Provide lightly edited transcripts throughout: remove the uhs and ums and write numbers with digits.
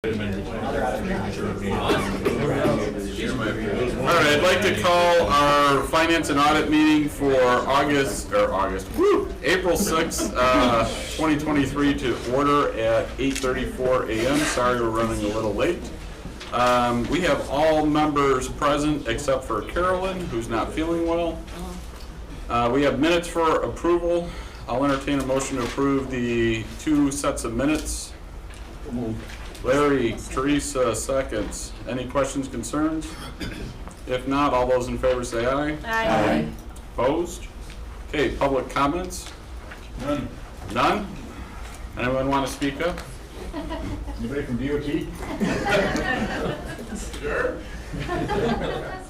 All right, I'd like to call our Finance and Audit meeting for April 6th, 2023 to order at 8:34 a.m. Sorry we're running a little late. We have all members present except for Carolyn, who's not feeling well. We have minutes for approval. I'll entertain a motion to approve the 2 sets of minutes. Larry, Teresa, seconds. Any questions, concerns? If not, all those in favor say aye. Aye. Opposed? Okay, public comments? None. None? Anyone want to speak up? Anybody from DOT? Sure.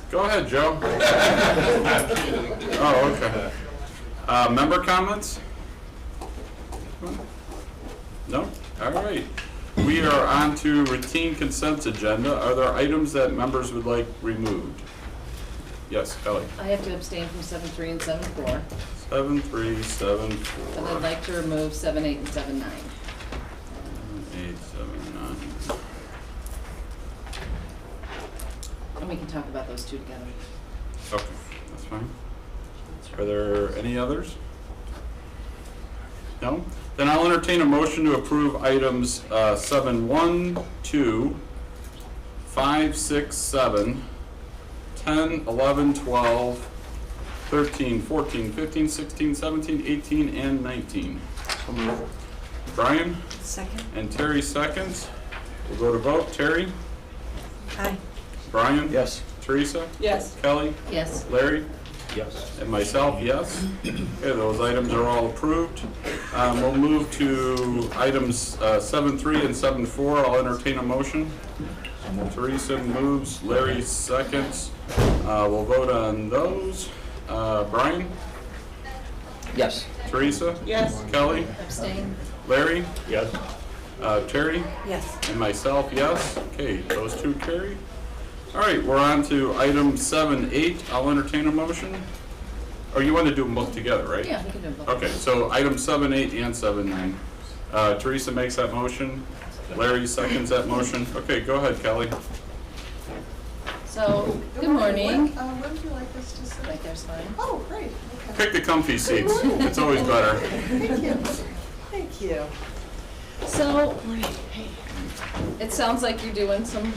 Go ahead, Joe. Oh, okay. Member comments? No? All right. We are on to routine consent agenda. Are there items that members would like removed? Yes, Kelly. I have to abstain from 7.3 and 7.4. 7.3, 7.4. And I'd like to remove 7.8 and 7.9. 7, 8, 7, 9. And we can talk about those two together. Okay, that's fine. Are there any others? No? Then I'll entertain a motion to approve items 7.1, 2, 5, 6, 7, 10, 11, 12, 13, 14, 15, 16, 17, 18, and 19. Brian? Second. And Terry seconds. We'll go to vote. Terry? Aye. Brian? Yes. Teresa? Yes. Kelly? Yes. Larry? Yes. And myself, yes. Okay, those items are all approved. We'll move to items 7.3 and 7.4. I'll entertain a motion. Teresa moves, Larry seconds. We'll vote on those. Brian? Yes. Teresa? Yes. Kelly? Abstain. Larry? Yes. Terry? Yes. And myself, yes. Okay, those two carry. All right, we're on to item 7.8. I'll entertain a motion. Or you want to do them both together, right? Yeah, we can do both. Okay, so item 7.8 and 7.9. Teresa makes that motion. Larry seconds that motion. Okay, go ahead, Kelly. So, good morning. Where would you like us to sit? Right there's fine. Oh, great. Okay. Pick the comfy seats. It's always better. Thank you. Thank you. So, it sounds like you're doing some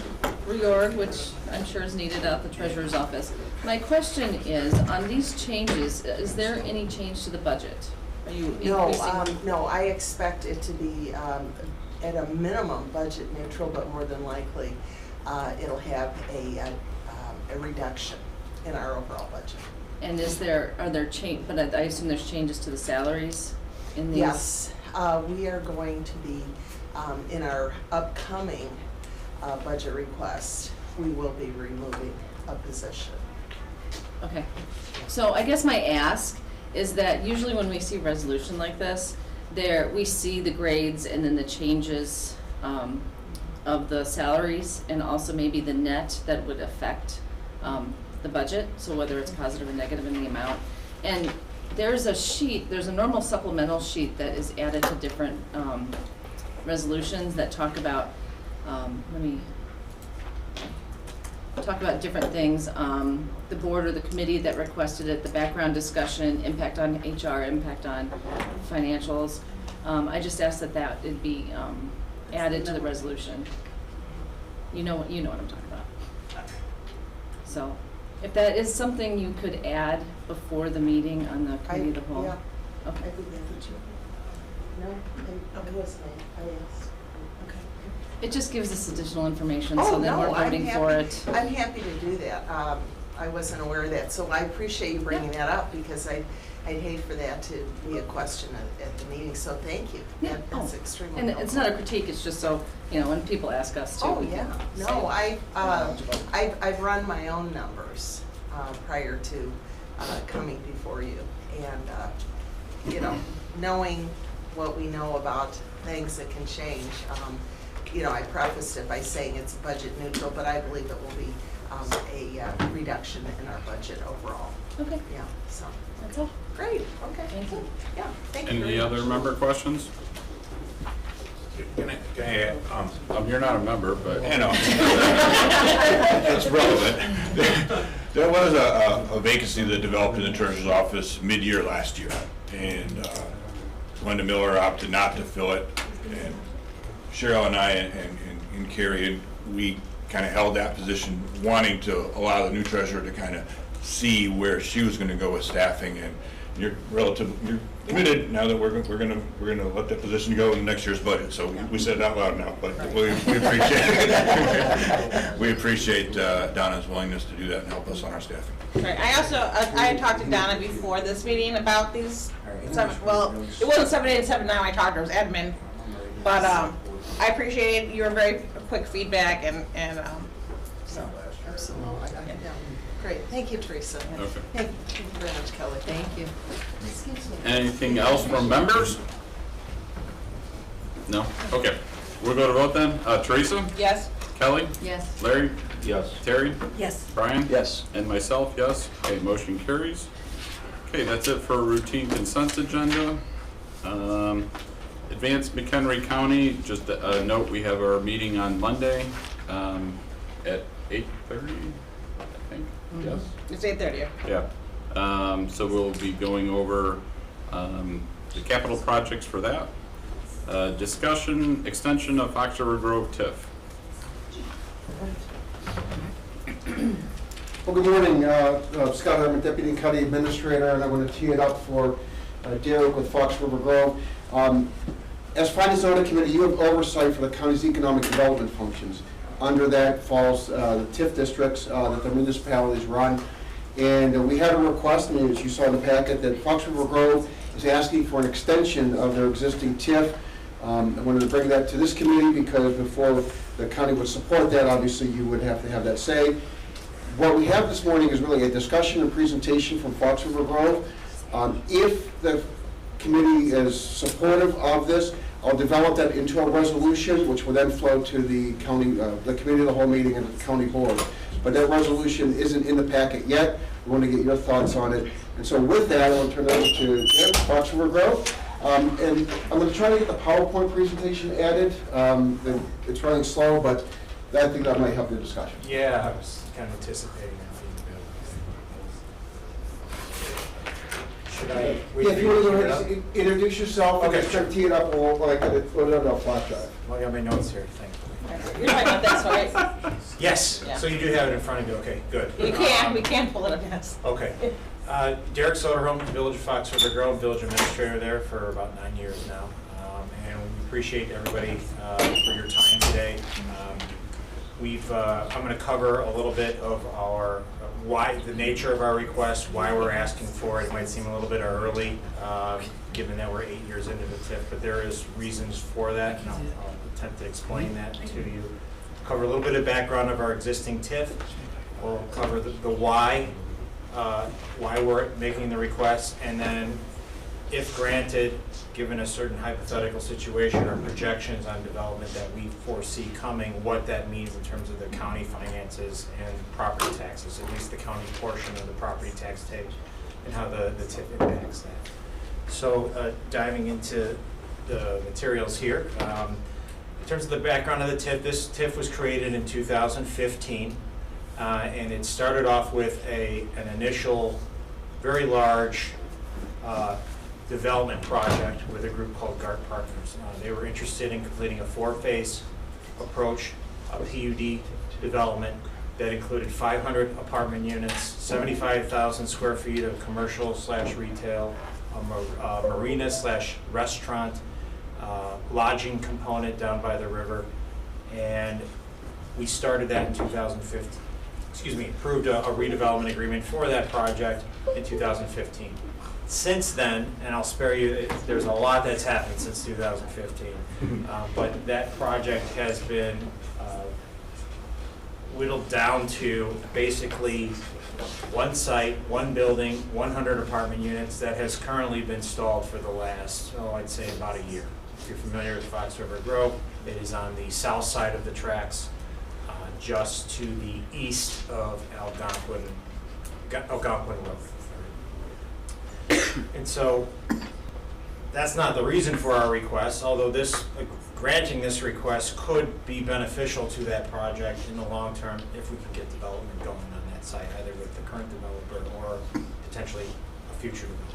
reorg, which I'm sure is needed at the treasurer's office. My question is, on these changes, is there any change to the budget? Are you increasing? No, I expect it to be at a minimum budget neutral, but more than likely it'll have a reduction in our overall budget. And are there change? But I assume there's changes to the salaries in these. Yes, we are going to be in our upcoming budget request. We will be removing a position. Okay. So I guess my ask is that usually when we see a resolution like this, we see the grades and then the changes of the salaries and also maybe the net that would affect the budget. So whether it's positive or negative in the amount. And there's a sheet, there's a normal supplemental sheet that is added to different resolutions that talk about, different things. The board or the committee that requested it, the background discussion, impact on HR, impact on financials. I just asked that it be added to the resolution. You know what I'm talking about. So, if that is something you could add before the meeting on the committee of the whole. Yeah. Okay. I think that's what you. No, it wasn't. I asked. Okay. It just gives us additional information, Oh, so then no, we're I'm voting happy. for it. I'm happy to do that. I wasn't aware of that, so I appreciate you bringing that up because I'd hate for that to be a question at the meeting. So thank you. Yeah. That's extremely And helpful. it's not a critique, it's just so, when people ask us to. Oh, we can yeah. say No, knowledgeable. I've run my own numbers prior to coming before you. And, knowing what we know about things that can change, I prefaced it by saying it's budget neutral, but I believe it will be a reduction in our budget overall. Okay, Yeah, so, that's all. great, okay. Thank you. Yeah, thank you very Any much. other member questions? You're not a member, but. You know, it's relevant. There was a vacancy that developed in the treasurer's office mid-year last year, and Linda Miller opted not to fill it. And Cheryl and I and Carrie, we kind of held that position, wanting to allow the new treasurer to kind of see where she was going to go with staffing. And you're committed now that we're going to let that position go in next year's budget. So we said it out loud now, but we appreciate we appreciate Donna's willingness to do that and help us on our staffing. Right. I also I talked to Donna before this meeting about these. Well, it wasn't 7A and 7 now. I talked to her, it was admin, but I appreciate your very quick feedback and so. Absolutely. Yeah. Great, thank you, Teresa. Okay. Thank you very much, Kelly. Thank you. Anything else from members? No? Okay. We'll go to vote then. Teresa? Yes. Kelly? Yes. Larry? Yes. Terry? Yes. Brian? Yes. And myself, yes. Okay, motion carries. Okay, that's it for routine consent agenda. Advanced McHenry County, just a note, we have our meeting on Monday at 8:30, I think. Yes? It's 8:30. Yeah. So we'll be going over the capital projects for that. Discussion, extension of Fox River Grove TIF. Well, good morning. Scott Herman, Deputy County Administrator, and I want to tee it up for Derek with Fox River Grove. As Finance Audit Committee, you have oversight for the county's economic development functions. Under that falls the TIF districts that the municipalities run. And we had a request, and as you saw in the packet, that Fox River Grove is asking for an extension of their existing TIF. I wanted to bring that to this committee because before the county would support that, obviously you would have to have that say. What we have this morning is really a discussion and presentation from Fox River Grove. If the committee is supportive of this, I'll develop that into a resolution, which will then flow to the county, the committee of the whole meeting and the county board. But that resolution isn't in the packet yet. We want to get your thoughts on it. And so with that, I want to turn it over to Jim, Fox River Grove. And I'm going to try to get the PowerPoint presentation added. It's running slow, but I think that might help the discussion. Yeah, I was kind of anticipating that. Should I? Yeah, if you want to go ahead and introduce yourself, and Okay, just try to tee it up, or I can put it on a flash drive. Well, I got my notes here, thank you. You're talking about this, right? Yes, Yeah. so you do have it in front of you, okay, good. We can pull it up, yes. Okay. Derek Soderholm, Village of Fox River Grove, Village Administrator there for about 9 years now. And we appreciate everybody for your time today. I'm going to cover a little bit of our, the nature of our request, why we're asking for it. It might seem a little bit early, given that we're 8 years into the TIF, but there is reasons for that, and I'll attempt to explain that to you. Cover a little bit of background of our existing TIF. We'll cover the why we're making the request, and then if granted, given a certain hypothetical situation or projections on development that we foresee coming, what that means in terms of the county finances and property taxes, at least the county portion of the property tax take, and how the TIF impacts that. So diving into the materials here, in terms of the background of the TIF, this TIF was created in 2015, and it started off with an initial very large development project with a group called GART Partners. They were interested in completing a 4-phase approach, a PUD development that included 500 apartment units, 75,000 square feet of commercial/retail, a marina/restaurant, lodging component down by the river, and we started that in 2015. Approved a redevelopment agreement for that project in 2015. Since then, and I'll spare you, there's a lot that's happened since 2015, but that project has been whittled down to basically one site, one building, 100 apartment units that has currently been stalled for the last, I'd say about a year. If you're familiar with Fox River Grove, it is on the south side of the tracks, just to the east of Algonquin Road. And so that's not the reason for our request, although this granting this request could be beneficial to that project in the long term if we can get development going on that site, either with the current developer or potentially a future developer.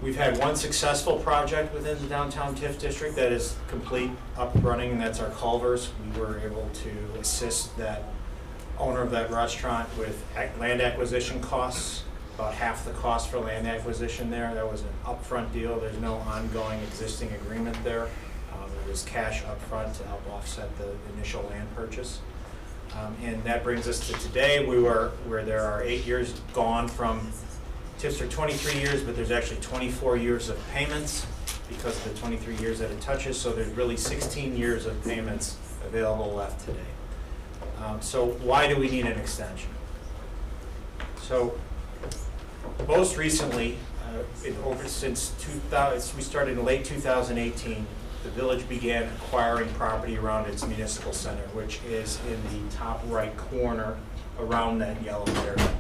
We've had one successful project within the downtown TIF district that is complete, up and running, and that's our Culvers. We were able to assist that owner of that restaurant with land acquisition costs, about half the cost for land acquisition there. That was an upfront deal. There's no ongoing existing agreement there. It was cash upfront to help offset the initial land purchase. And that brings us to today, where there are 8 years gone from TIFs are 23 years, but there's actually 24 years of payments because of the 23 years that it touches, so there's really 16 years of payments available left today. So why do we need an extension? So most recently, since 2000, we started in late 2018, the village began acquiring property around its municipal center, which is in the top right corner around that yellow area.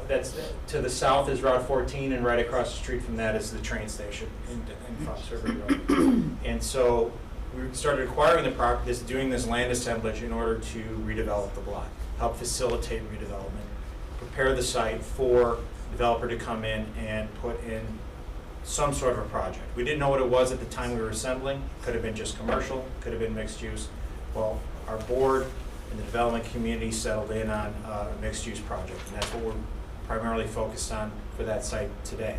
That's to the south is Route 14, and right across the street from that is the train station in Fox River Road. And so we started acquiring the property, doing this land assemblage in order to redevelop the block, help facilitate redevelopment, prepare the site for the developer to come in and put in some sort of a project. We didn't know what it was at the time we were assembling. Could have been just commercial, could have been mixed use. Well, our board and the development community settled in on a mixed-use project, and that's what we're primarily focused on for that site today.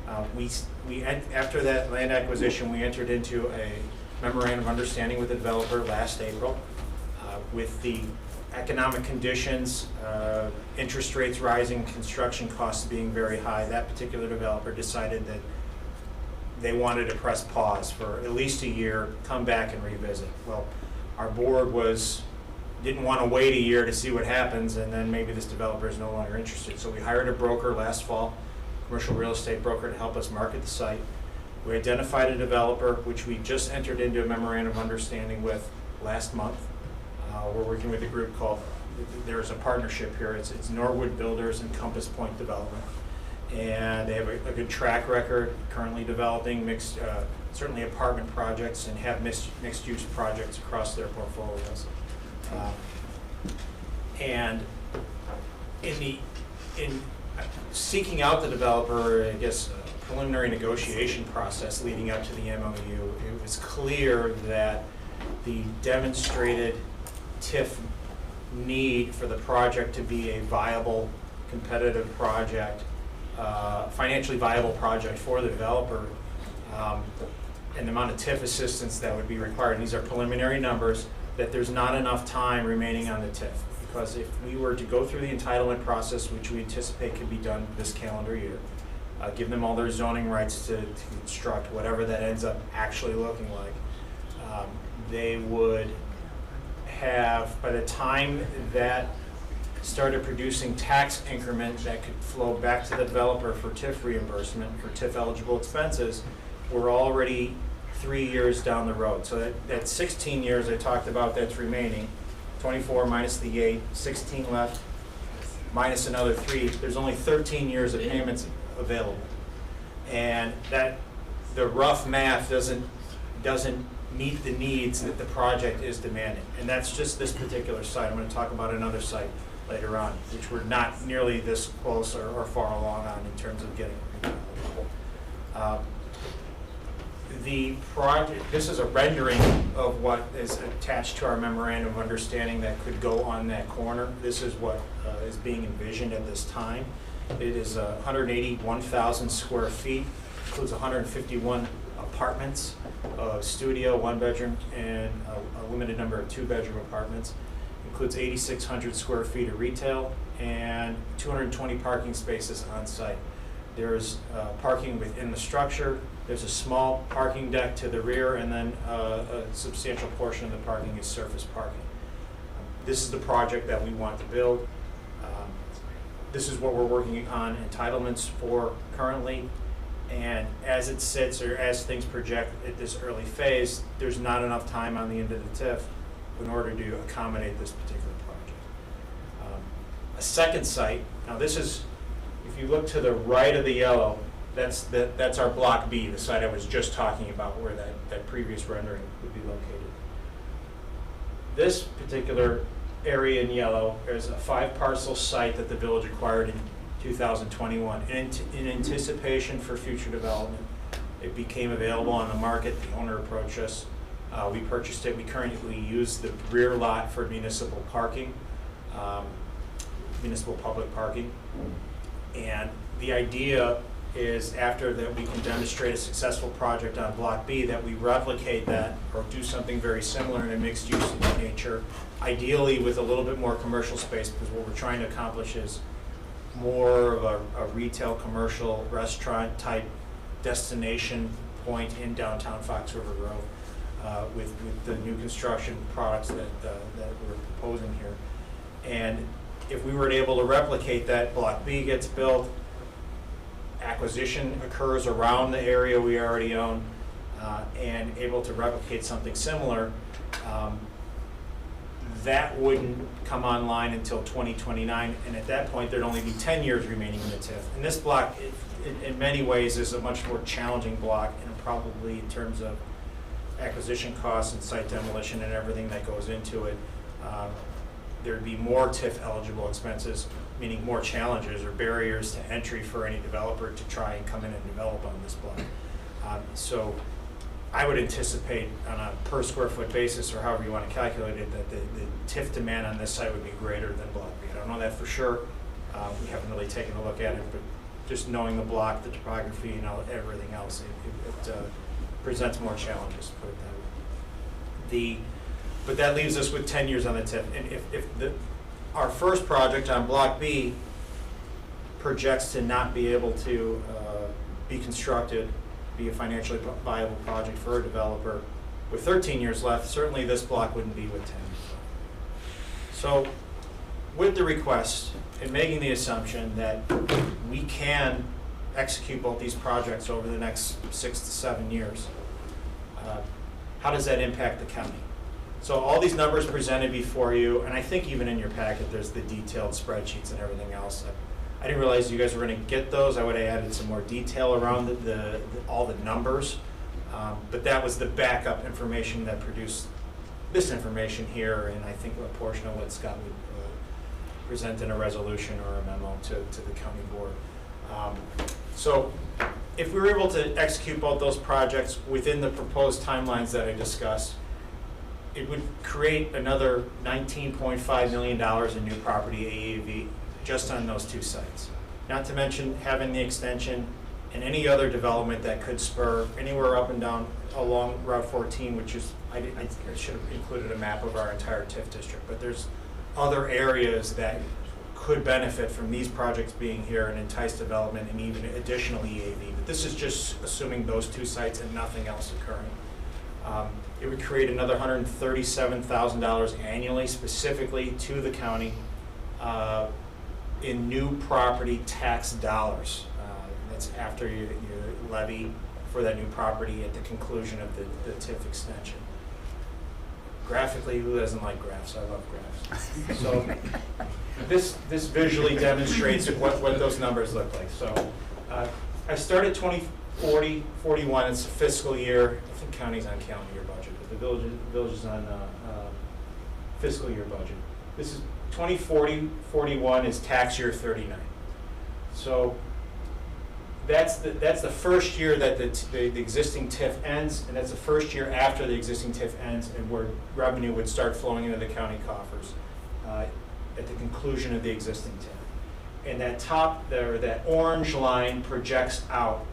After that land acquisition, we entered into a memorandum of understanding with the developer last April. With the economic conditions, interest rates rising, construction costs being very high, that particular developer decided that they wanted to press pause for at least a year, come back and revisit. Well, our board didn't want to wait a year to see what happens, and then maybe this developer is no longer interested. So we hired a broker last fall, commercial real estate broker, to help us market the site. We identified a developer, which we just entered into a memorandum of understanding with last month. We're working with a group called, there's a partnership here, it's Norwood Builders and Compass Point Development. And they have a good track record, currently developing mixed, certainly apartment projects, and have mixed-use projects across their portfolios. And in seeking out the developer, I guess, preliminary negotiation process leading up to the MOU, it was clear that the demonstrated TIF need for the project to be a viable, competitive project, financially viable project for the developer, and the amount of TIF assistance that would be required, and these are preliminary numbers, that there's not enough time remaining on the TIF. Because if we were to go through the entitlement process, which we anticipate could be done this calendar year, give them all their zoning rights to construct whatever that ends up actually looking like, they would have, by the time that started producing tax increment that could flow back to the developer for TIF reimbursement, for TIF eligible expenses, we're already 3 years down the road. So that 16 years I talked about that's remaining, 24 minus the 8, 16 left, minus another 3, there's only 13 years of payments available. And that, the rough math doesn't meet the needs that the project is demanding. And that's just this particular site. I'm going to talk about another site later on, which we're not nearly this close or far along on in terms of getting the project. This is a rendering of what is attached to our memorandum of understanding that could go on that corner. This is what is being envisioned at this time. It is 181,000 square feet, includes 151 apartments, a studio, 1 bedroom, and a limited number of 2-bedroom apartments. Includes 8,600 square feet of retail and 220 parking spaces on site. There's parking within the structure. There's a small parking deck to the rear, and then a substantial portion of the parking is surface parking. This is the project that we want to build. This is what we're working on entitlements for currently. And as it sits, or as things project at this early phase, there's not enough time on the end of the TIF in order to accommodate this particular project. A second site, now this is, if you look to the right of the yellow, That's our Block B, the site I was just talking about, where that previous rendering would be located. This particular area in yellow is a 5-parcel site that the village acquired in 2021 in anticipation for future development. It became available on the market. The owner approached us. We purchased it. We currently use the rear lot for municipal parking, municipal public parking. And the idea is, after that we can demonstrate a successful project on Block B, that we replicate that or do something very similar in a mixed use nature, ideally with a little bit more commercial space, because what we're trying to accomplish is more of a retail, commercial, restaurant type destination point in downtown Fox River Grove, with the new construction products that we're proposing here. And if we were able to replicate that, Block B gets built, acquisition occurs around the area we already own, and able to replicate something similar, that wouldn't come online until 2029, and at that point there'd only be 10 years remaining in the TIF. And this block, in many ways, is a much more challenging block, and probably in terms of acquisition costs and site demolition and everything that goes into it, there'd be more TIF eligible expenses, meaning more challenges or barriers to entry for any developer to try and come in and develop on this block. So I would anticipate, on a per square foot basis, or however you want to calculate it, that the TIF demand on this site would be greater than Block B. I don't know that for sure. We haven't really taken a look at it, but just knowing the block, the topography, and everything else, it presents more challenges, put it that way. But that leaves us with 10 years on the TIF. And if our first project on Block B projects to not be able to be constructed, be a financially viable project for a developer, with 13 years left, certainly this block wouldn't be with 10. So with the request and making the assumption that we can execute both these projects over the next 6 to 7 years, how does that impact the county? So all these numbers presented before you, and I think even in your packet there's the detailed spreadsheets and everything else. I didn't realize you guys were going to get those. I would have added some more detail around all the numbers, but that was the backup information that produced this information here, and I think a portion of what Scott would present in a resolution or a memo to the county board. So if we were able to execute both those projects within the proposed timelines that I discussed, it would create another $19.5 million in new property AAV just on those two sites. Not to mention having the extension and any other development that could spur anywhere up and down along Route 14, which is, I should have included a map of our entire TIF district, but there's other areas that could benefit from these projects being here and entice development and even additional EAV. But this is just assuming those two sites and nothing else occurring. It would create another $137,000 annually specifically to the county in new property tax dollars. That's after you levy for that new property at the conclusion of the TIF extension. Graphically, who doesn't like graphs? I love graphs. So this visually demonstrates what those numbers look like. So I started 2040, 41, it's a fiscal year. I think county's on calendar year budget, but the village is on fiscal year budget. This is 2040, 41 is tax year 39. So that's the first year that the existing TIF ends, and that's the first year after the existing TIF ends, and where revenue would start flowing into the county coffers at the conclusion of the existing TIF. And that top there, that orange line projects out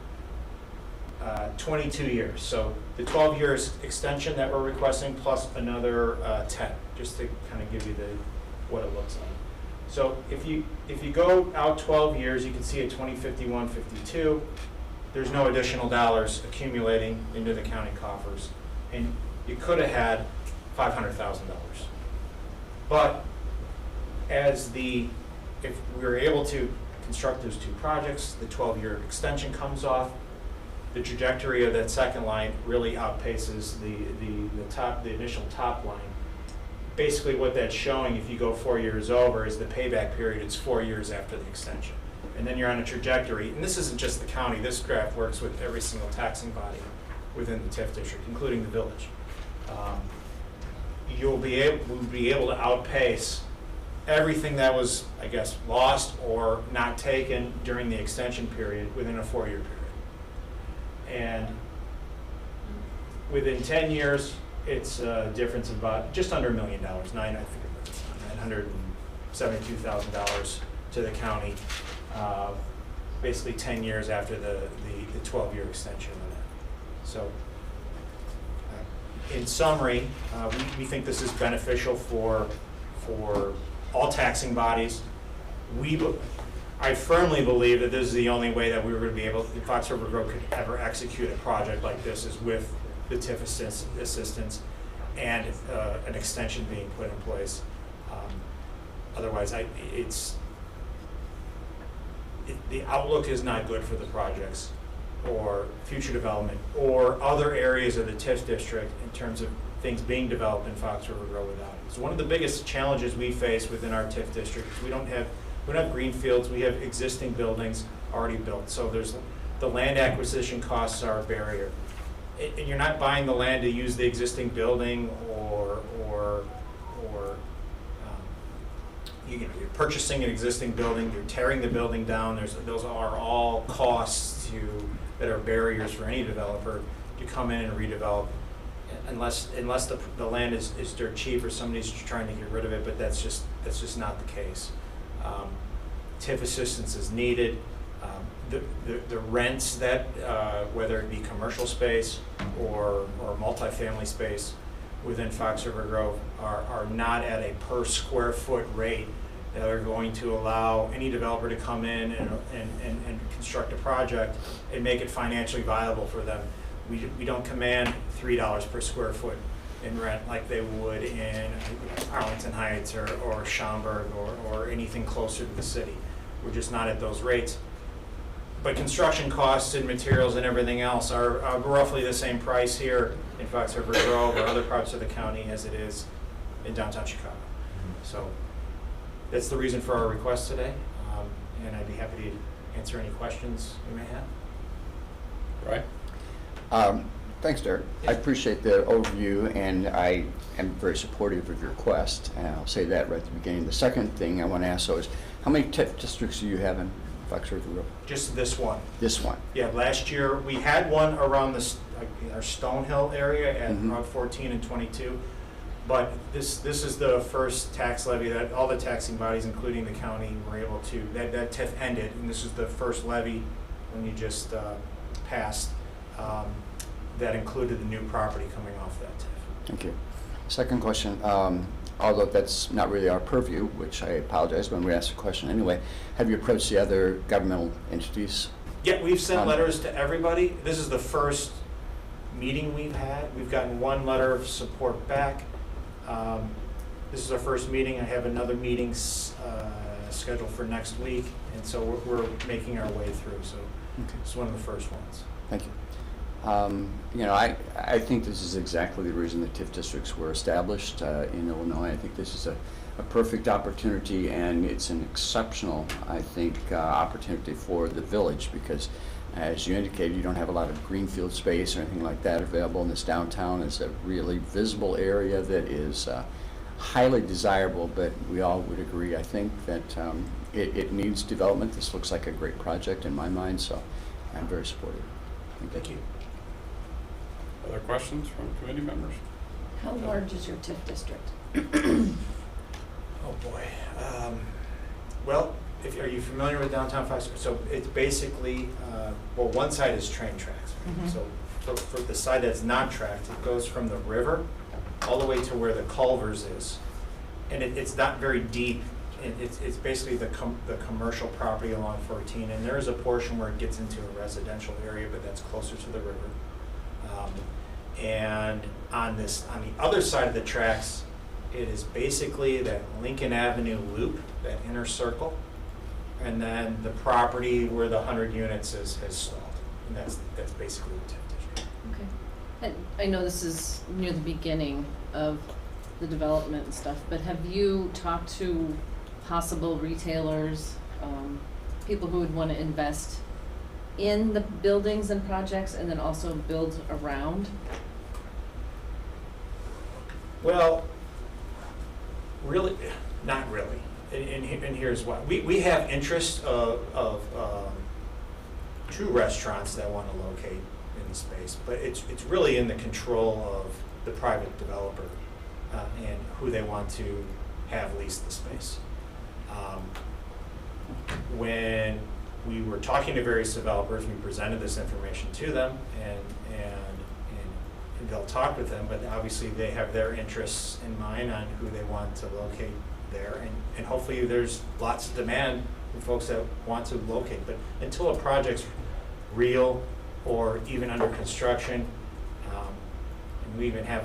22 years. So the 12 years extension that we're requesting plus another 10, just to kind of give you what it looks like. So if you go out 12 years, you can see at 2051, 52, there's no additional dollars accumulating into the county coffers, and you could have had $500,000. But if we were able to construct those two projects, the 12-year extension comes off, the trajectory of that second line really outpaces the initial top line. Basically what that's showing, if you go 4 years over, is the payback period, it's 4 years after the extension. and then you're on a trajectory. And this isn't just the county, this graph works with every single taxing body within the TIF district, including the village. We'll be able to outpace everything that was, I guess, lost or not taken during the extension period within a 4-year period. And within 10 years, it's a difference of about just under $1 million, $972,000 to the county, basically 10 years after the 12-year extension of that. So, in summary, we think this is beneficial for all taxing bodies. I firmly believe that this is the only way that we were going to be able, Fox River Grove could ever execute a project like this, is with the TIF assistance and an extension being put in place. Otherwise, the outlook is not good for the projects or future development or other areas of the TIF district in terms of things being developed in Fox River Grove without it. So one of the biggest challenges we face within our TIF district is we don't have green fields, we have existing buildings already built. So the land acquisition costs are a barrier. And you're not buying the land to use the existing building or you're purchasing an existing building, you're tearing the building down. Those are all costs that are barriers for any developer to come in and redevelop, unless the land is dirt cheap or somebody's trying to get rid of it. But that's just not the case. TIF assistance is needed. The rents that, whether it be commercial space or multifamily space within Fox River Grove are not at a per square foot rate that are going to allow any developer to come in and construct a project and make it financially viable for them. We don't command $3 per square foot in rent like they would in Arlington Heights or Schaumburg or anything closer to the city. We're just not at those rates. But construction costs and materials and everything else are roughly the same price here in Fox River Grove or other parts of the county as it is in downtown Chicago. So that's the reason for our request today, and I'd be happy to answer any questions you may have. Right? Thanks, Derek. I appreciate the overview, and I am very supportive of your request, and I'll say that right at the beginning. The second thing I want to ask, though, is how many TIF districts do you have in Fox River Grove? Just this one. This one. Yeah, last year we had one around our Stonehill area at Route 14 and 22, but this is the first tax levy that all the taxing bodies, including the county, were able to. That TIF ended, and this is the first levy when you just passed that included the new property coming off that TIF. Thank you. Second question, although that's not really our purview, which I apologize when we ask the question anyway, have you approached the other governmental entities? Yeah, we've sent letters to everybody. This is the first meeting we've had. We've gotten one letter of support back. This is our first meeting. I have another meeting scheduled for next week, and so we're making our way through. So it's one of the first ones. Thank you. I think this is exactly the reason the TIF districts were established in Illinois. I think this is a perfect opportunity, and it's an exceptional, I think, opportunity for the village because, as you indicated, you don't have a lot of greenfield space or anything like that available in this downtown. It's a really visible area that is highly desirable, but we all would agree, I think, that it needs development. This looks like a great project in my mind, so I'm very supportive. Thank you. Other questions from committee members? How large is your TIF district? Oh boy. Well, are you familiar with downtown Fox? So it's basically, one side is train tracks. So for the side that's not tracked, it goes from the river all the way to where the Culvers is. And it's not very deep. It's basically the commercial property along 14. And there is a portion where it gets into a residential area, but that's closer to the river. And on the other side of the tracks, it is basically that Lincoln Avenue loop, that inner circle, and then the property where the 100 units has stalled. And that's basically the TIF district. Okay. And I know this is near the beginning of the development and stuff, but have you talked to possible retailers people who would want to invest in the buildings and projects and then also build around? Well, really, not really. And here's why. We have interest of 2 restaurants that want to locate in the space, but it's really in the control of the private developer and who they want to have lease the space. When we were talking to various developers, we presented this information to them, and they'll talk with them, but obviously they have their interests in mind on who they want to locate there, and hopefully there's lots of demand from folks that want to locate, but until a project's real or even under construction, and we even have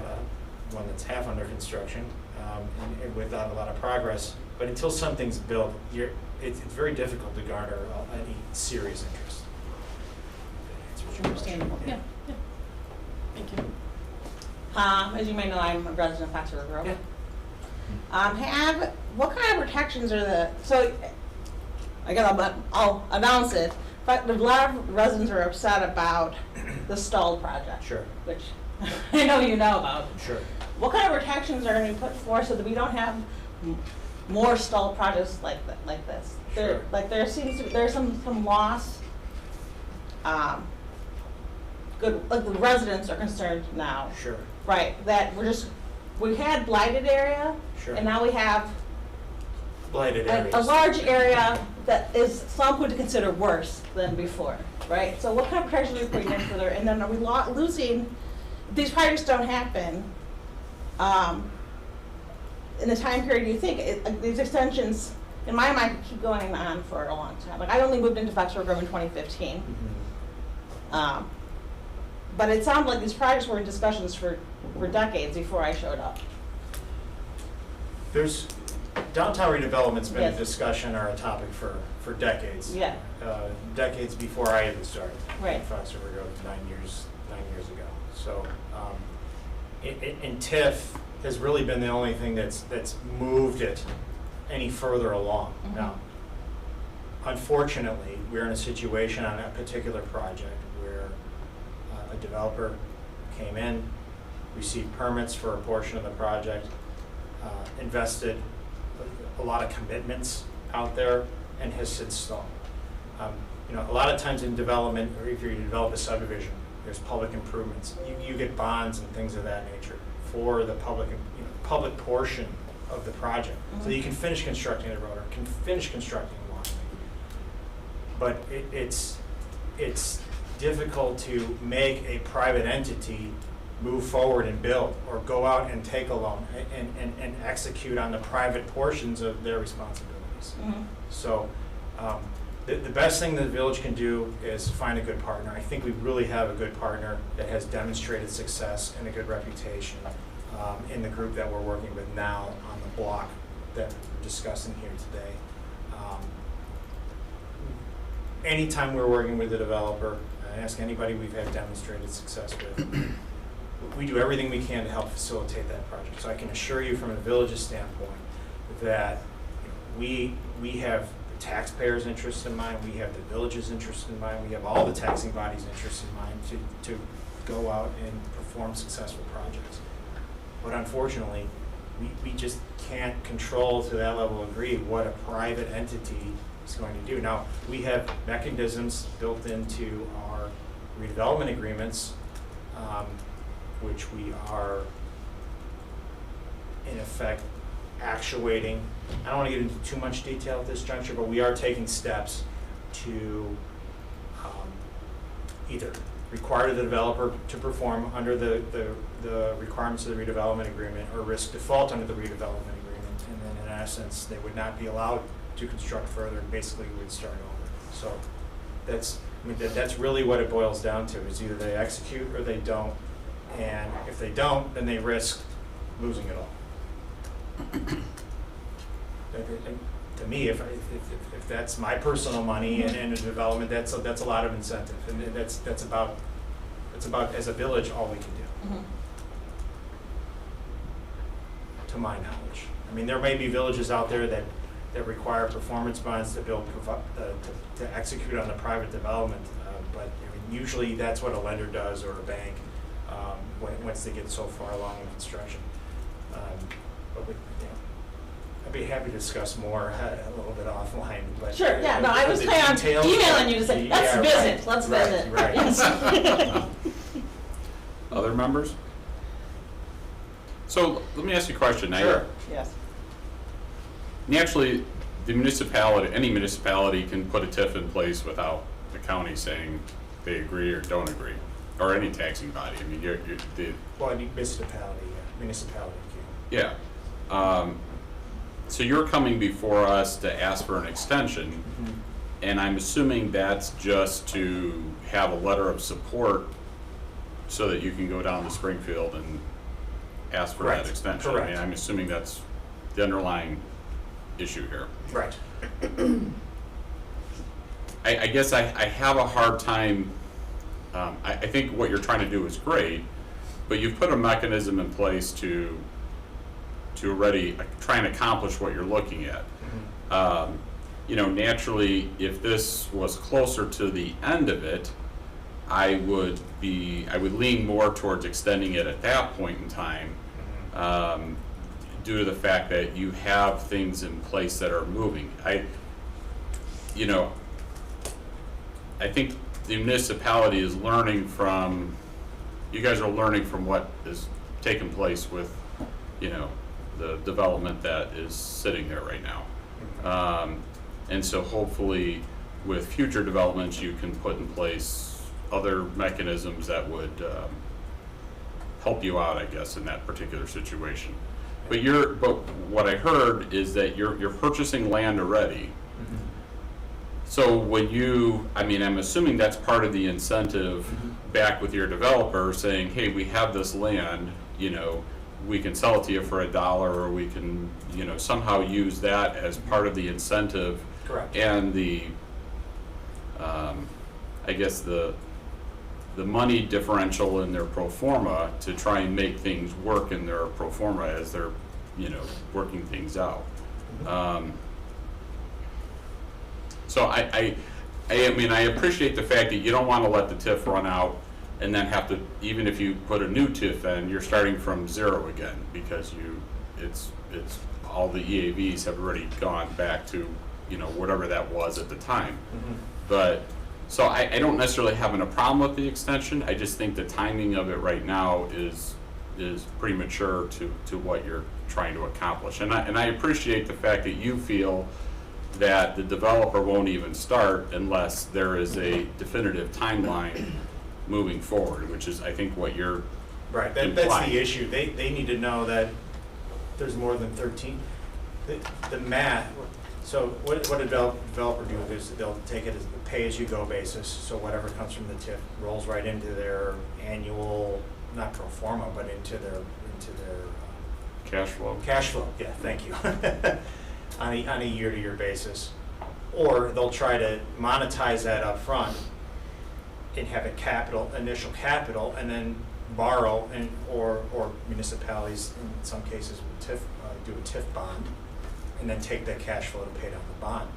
one that's half under construction, and without a lot of progress, but until something's built, it's very difficult to garner any serious interest. Understandable, yeah, yeah. Thank you. As you may know, I'm a resident of Fox River Grove. What kind of protections are I'll announce it, but a lot of residents are upset about the stalled project. Sure. Which I know you know about. Sure. What kind of protections are going to be put forth so that we don't have more stalled projects like this? Sure. There seems to be, there's some loss. Like the residents are concerned now. Sure. Right, that we had blighted area, Sure. and now we have Blighted areas. a large area that is some would consider worse than before, right? So what kind of pressure are we putting in for there? And then are we losing, if these projects don't happen, in the time period you think, these extensions, in my mind, could keep going on for a long time. Like, I only moved into Fox River Grove in 2015. Mhm. But it sounded like these projects were in discussions for decades before I showed up. There's, downtown redevelopment's been a Yes. discussion or a topic for decades. Yeah. Decades before I even started. Right. In Fox River Grove 9 years ago. So, and TIF has really been the only thing that's moved it any further along. Mhm. Now, unfortunately, we're in a situation on that particular project where a developer came in, received permits for a portion of the project, invested a lot of commitments out there, and has since stalled. A lot of times in development, or if you develop a subdivision, there's public improvements. You get bonds and things of that nature for the public portion of the project, so that you can finish constructing the road or can finish constructing the waterway. But it's difficult to make a private entity move forward and build, or go out and take a loan and execute on the private portions of their responsibilities. Mhm. So the best thing the village can do is find a good partner. I think we really have a good partner that has demonstrated success and a good reputation in the group that we're working with now on the block that we're discussing here today. Anytime we're working with a developer, I ask anybody we've had demonstrated success with, we do everything we can to help facilitate that project. So I can assure you from a village's standpoint that we have the taxpayers' interest in mind, we have the village's interest in mind, we have all the taxing bodies' interest in mind to go out and perform successful projects. But unfortunately, we just can't control to that level of degree what a private entity is going to do. Now, we have mechanisms built into our redevelopment agreements, which we are in effect actuating. I don't want to get into too much detail at this juncture, but we are taking steps to either require the developer to perform under the requirements of the redevelopment agreement, or risk default under the redevelopment agreement, and then in essence they would not be allowed to construct further, and basically we would start over. So that's really what it boils down to, is either they execute or they don't, and if they don't, then they risk losing it all. To me, if that's my personal money and a development, that's a lot of incentive, and that's about as a village all we can do. Mhm. To my knowledge. I mean, there may be villages out there that that require performance bonds to build, to execute on the private development. But I mean, usually that's what a lender does or a bank once they get so far along in construction. But we, you know, I'd be happy to discuss more a little bit offline. But Sure, yeah, no, I was the planning on details- emailing you to say, let's Yeah, visit, right, let's right, visit. right. Yes. Other members? So let me ask you a question. Sure. Yes. Naturally, the municipality, any municipality can put a TIF in place without the county saying they agree or don't agree, or any taxing body. I mean, Well, I mean, municipality. yeah. So you're coming before us to ask for an extension, and I'm assuming that's just to have a letter of support so that you can go down to Springfield and ask for that Correct. extension. I Correct. mean, I'm assuming that's the underlying issue here. Right. I guess I have a hard time, I think what you're trying to do is great, but you've put a mechanism in place to already try and accomplish what you're looking at. You know, naturally, if this was closer to the end of it, I would lean more towards extending it at that point in time, due to the fact that you have things in place that are moving. You know, I think the municipality is learning from, you guys are learning from what is taking place with, you know, the development that is sitting there right now. And so hopefully with future developments, you can put in place other mechanisms that would help you out, I guess, in that particular situation. But what I heard is that you're purchasing land already. So when I mean, I'm assuming that's part of the incentive back with your developer saying, hey, we have this land, you know, we can sell it to you for $1, or we can, you know, somehow use that as part of the incentive. Correct. And the, I guess the money differential in their pro forma to try and make things work in their pro forma as they're, you know, working things out. So I mean, I appreciate the fact that you don't want to let the TIF run out and then have to, even if you put a new TIF in, you're starting from zero again, because it's all the EAVs have already gone back to, you know, whatever that was at the time. But, so I don't necessarily have a problem with the extension. I just think the timing of it right now is premature to what you're trying to accomplish. And I appreciate the fact that you feel that the developer won't even start unless there is a definitive timeline moving forward, which is, I think, what you're Right, that's implying. the issue. They need to know that there's more than 13. The math, so what a developer do is they'll take it as a pay-as-you-go basis, so whatever comes from the TIF rolls right into their annual, not pro forma, but into their Cash flow. cash flow. Yeah, thank you. on a year-to-year basis. Or they'll try to monetize that up front and have a initial capital, and then borrow, or municipalities in some cases will do a TIF bond, and then take that cash flow to pay down the bond.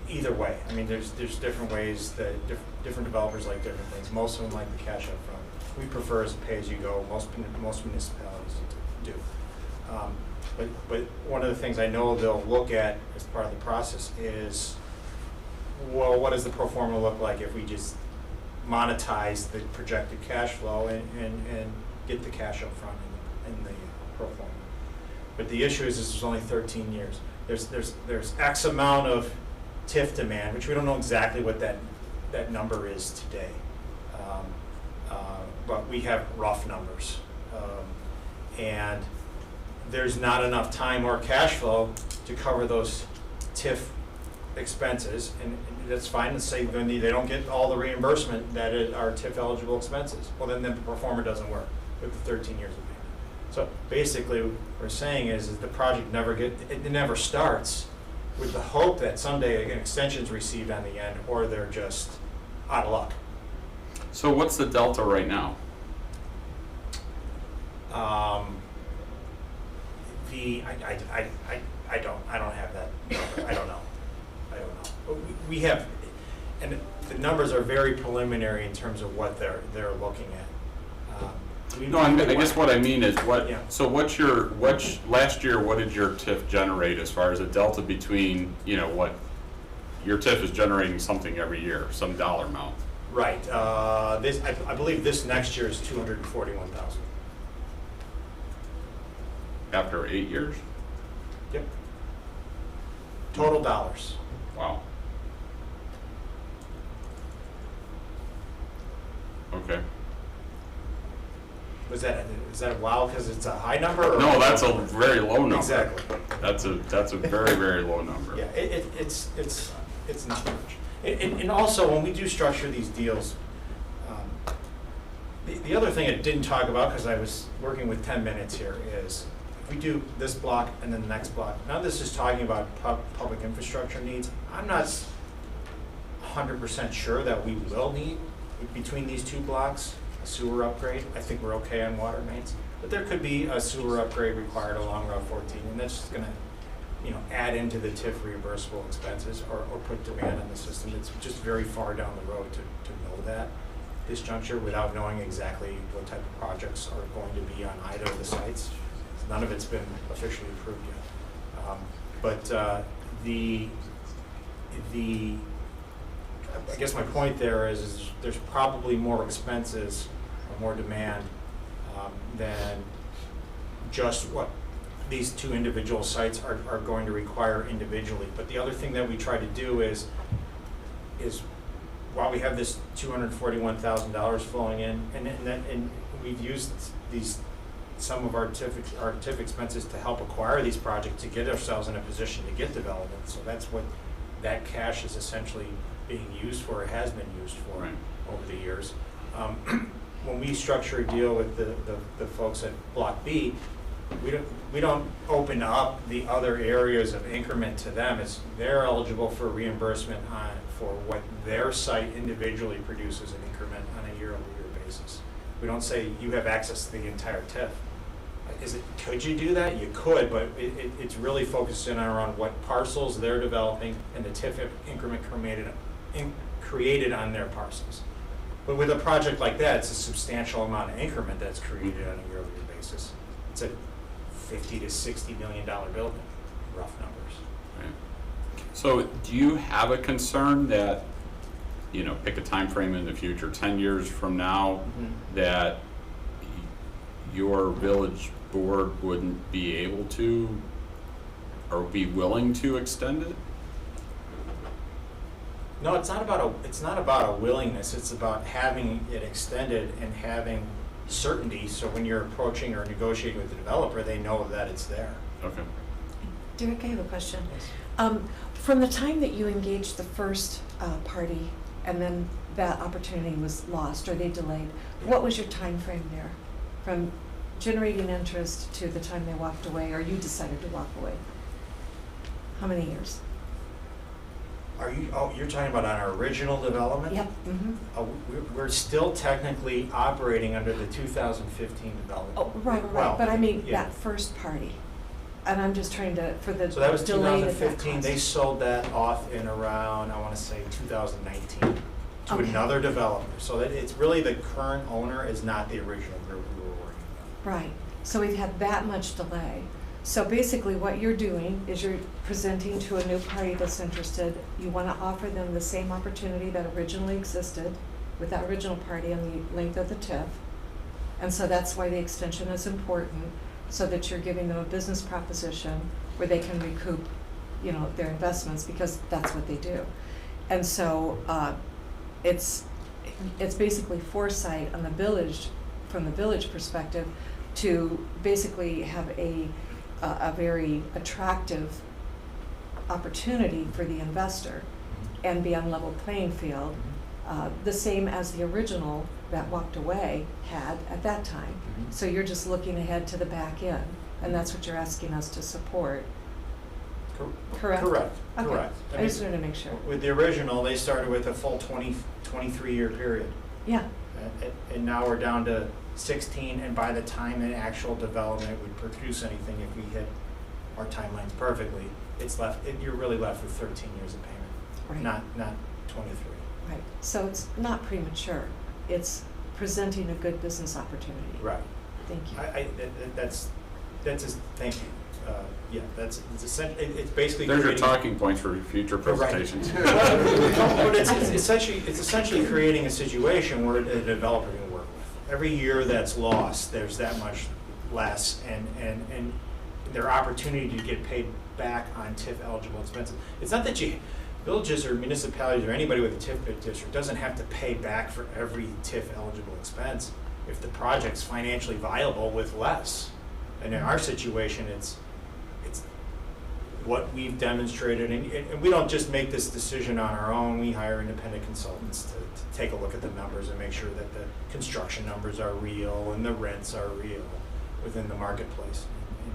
Either way, I mean, there's different ways that different developers like different things. Most of them like the cash up front. We prefer as a pay-as-you-go. Most municipalities do. But one of the things I know they'll look at as part of the process is, well, what does the pro forma look like if we just monetize the projected cash flow and get the cash up front in the pro forma? But the issue is there's only 13 years. There's X amount of TIF demand, which we don't know exactly what that number is today. But we have rough numbers. And there's not enough time or cash flow to cover those TIF expenses, and that's fine to say they don't get all the reimbursement that are TIF eligible expenses. Well, then the pro forma doesn't work with the 13 years of payment. So basically, what we're saying is the project never starts with the hope that someday an extension is received on the end, or they're just out of luck. So what's the delta right now? I don't have that number. I don't know. But we have, and the numbers are very preliminary in terms of what they're looking at. No, I guess what I mean is Yeah. so last year, what did your TIF generate as far as a delta between, what, your TIF is generating something every year, some dollar amount. Right, I believe this next year is 241,000. After 8 years? Yep. Total dollars. Wow. Okay. Is that wow because it's a high number? Or No, that's a very low number. Exactly. That's a very, very low number. Yeah, it's not much. And also, when we do structure these deals, the other thing I didn't talk about, because I was working with 10 minutes here, is if we do this block and then the next block, now this is talking about public infrastructure needs. I'm not 100% sure that we will need, between these two blocks, a sewer upgrade. I think we're okay on water mains, but there could be a sewer upgrade required along Route 14, and that's just gonna, add into the TIF reimbursable expenses or put demand on the system. It's just very far down the road to know that this juncture without knowing exactly what type of projects are going to be on either of the sites. None of it's been officially approved yet. But I guess my point there is there's probably more expenses or more demand than just what these two individual sites are going to require individually. But the other thing that we try to do is while we have this $241,000 flowing in, and we've used some of our TIF expenses to help acquire these projects to get ourselves in a position to get development. So that's what that cash is essentially being used for, or has been used for over the years. When we structure a deal with the folks at Block B, we don't open up the other areas of increment to them. They're eligible for reimbursement for what their site individually produces an increment on a year-over-year basis. We don't say you have access to the entire TIF. Could you do that? You could, but it's really focused in around what parcels they're developing and the TIF increment created on their parcels. But with a project like that, it's a substantial amount of increment that's created on a year-over-year basis. It's a $50 to $60 million building, rough numbers. Right. So do you have a concern that, pick a time frame in the future, 10 years from now, that your village board wouldn't be able to or be willing to extend it? No, it's not about a willingness. It's about having it extended and having certainty, so when you're approaching or negotiating with the developer, they know that it's there. Okay. Derek, I have a question. From the time that you engaged the first party and then that opportunity was lost or they delayed, what was your time frame there? From generating interest to the time they walked away or you decided to walk away? How many years? You're talking about on our original development? Yep. We're still technically operating under the 2015 development. Oh, right. Well, But I mean, yeah. that first party. And I'm just trying to, for the So that was delay that 2015. caused. They sold that off in around, I want to say 2019 to Okay. another developer. So that it's really the current owner is not the original group we were working with. Right, so we've had that much delay. So basically what you're doing is you're presenting to a new party that's interested. You want to offer them the same opportunity that originally existed with that original party on the length of the TIF. And so that's why the extension is important, so that you're giving them a business proposition where they can recoup, their investments, because that's what they do. And so it's basically foresight on the village, from the village perspective, to basically have a very attractive opportunity for the investor and be on level playing field, the same as the original that walked away had at that time. So you're just looking ahead to the back end, and that's what you're asking us to support. Correct? Correct. Okay. Correct. I just wanted to make sure. With the original, they started with a full 23-year period. Yeah, And now we're down to 16, and by the time an actual development would produce anything, if we hit our timelines perfectly, you're really left with 13 years of Right. payment, not 23. Right, so it's not premature, it's presenting a good business opportunity. Right. Thank you. That's thank you. Yeah, it's basically There's your creating- talking points for future presentations. But it's essentially creating a situation where a developer can work with. Every year that's lost, there's that much less, and their opportunity to get paid back on TIF eligible expenses. It's not that villages or municipalities or anybody with a TIF district doesn't have to pay back for every TIF eligible expense if the project's financially viable with less. And in our situation, it's what we've demonstrated, and we don't just make this decision on our own. We hire independent consultants to take a look at the numbers and make sure that the construction numbers are real and the rents are real within the marketplace. And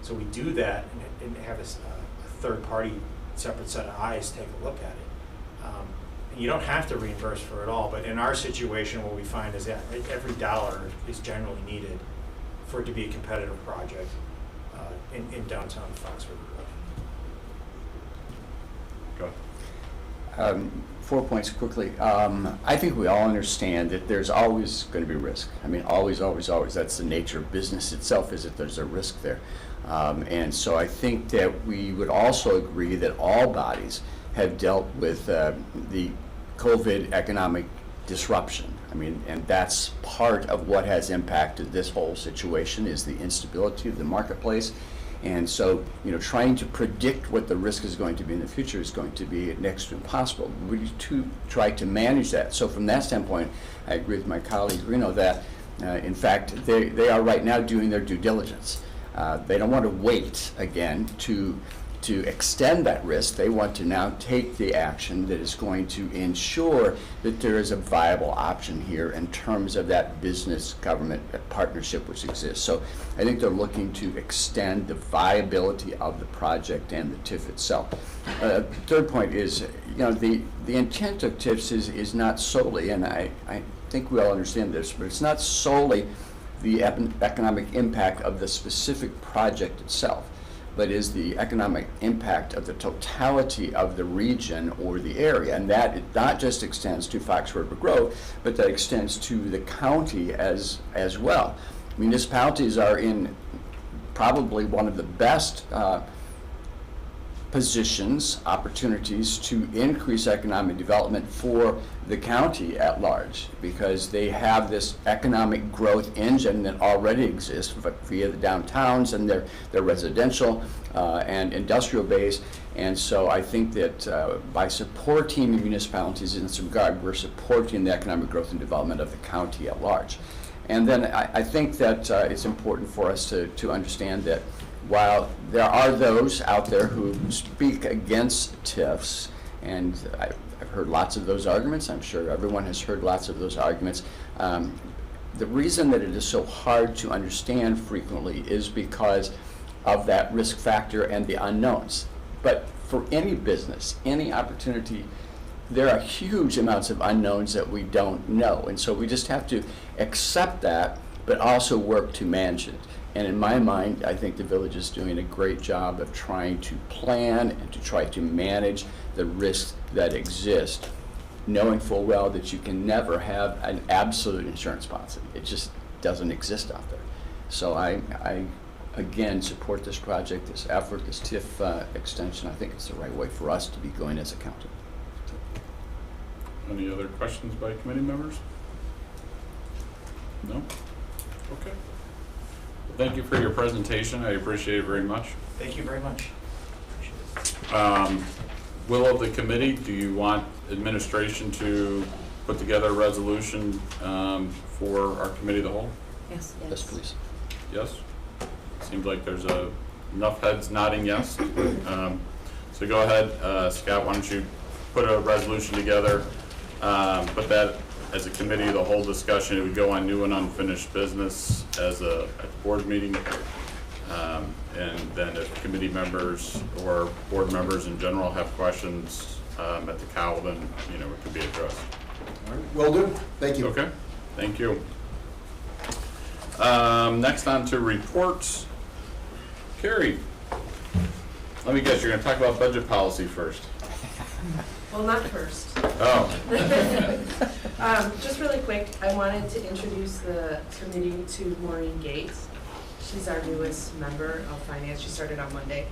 so we do that and have a third party, separate set of eyes take a look at it. And you don't have to reimburse for it all, but in our situation, what we find is that every dollar is generally needed for it to be a competitive project in downtown Fox River Grove. Go ahead. 4 points quickly. I think we all understand that there's always going to be risk. I mean, always, always, always. That's the nature of business itself, is that there's a risk there. And so I think that we would also agree that all bodies have dealt with the COVID economic disruption. I mean, and that's part of what has impacted this whole situation, is the instability of the marketplace. And so, trying to predict what the risk is going to be in the future is going to be next to impossible. We try to manage that. So from that standpoint, I agree with my colleague Reno that, in fact, they are right now doing their due diligence. They don't want to wait again to extend that risk. They want to now take the action that is going to ensure that there is a viable option here in terms of that business-government partnership which exists. So I think they're looking to extend the viability of the project and the TIF itself. Third point is, the intent of TIFs is not solely, and I think we all understand this, but it's not solely the economic impact of the specific project itself, but is the economic impact of the totality of the region or the area. And that it not just extends to Fox River Grove, but that extends to the county as well. Municipalities are in probably one of the best opportunities to increase economic development for the county at large, because they have this economic growth engine that already exists via the downtowns and their residential and industrial base. And so I think that by supporting the municipalities in this regard, we're supporting the economic growth and development of the county at large. And then I think that it's important for us to understand that while there are those out there who speak against TIFs, and I've heard lots of those arguments, I'm sure everyone has heard lots of those arguments, the reason that it is so hard to understand frequently is because of that risk factor and the unknowns. But for any business, any opportunity, there are huge amounts of unknowns that we don't know. And so we just have to accept that, but also work to manage it. And in my mind, I think the village is doing a great job of trying to plan and to try to manage the risks that exist, knowing full well that you can never have an absolute insurance policy. It just doesn't exist out there. So I again support this project, this effort, this TIF extension. I think it's the right way for us to be going as a county. Any other questions by committee members? No? Okay. Thank you for your presentation. I appreciate it very much. Thank you very much. Appreciate it. Will of the committee, do you want administration to put together a resolution for our committee of the whole? Yes. Yes, please. Yes? Seems like there's enough heads nodding yes. So go ahead, Scott, why don't you put a resolution together, put that as a committee of the whole discussion. It would go on new and unfinished business as a board meeting. And then if committee members or board members in general have questions at the COW, then it could be addressed. Will do. Thank you. Okay, thank you. Next on to reports. Carrie, Let me guess, you're gonna talk about budget policy first. Well, not first. Oh, Just really quick, I wanted to introduce the committee to Maureen Gates. She's our newest member of finance. She started on Monday.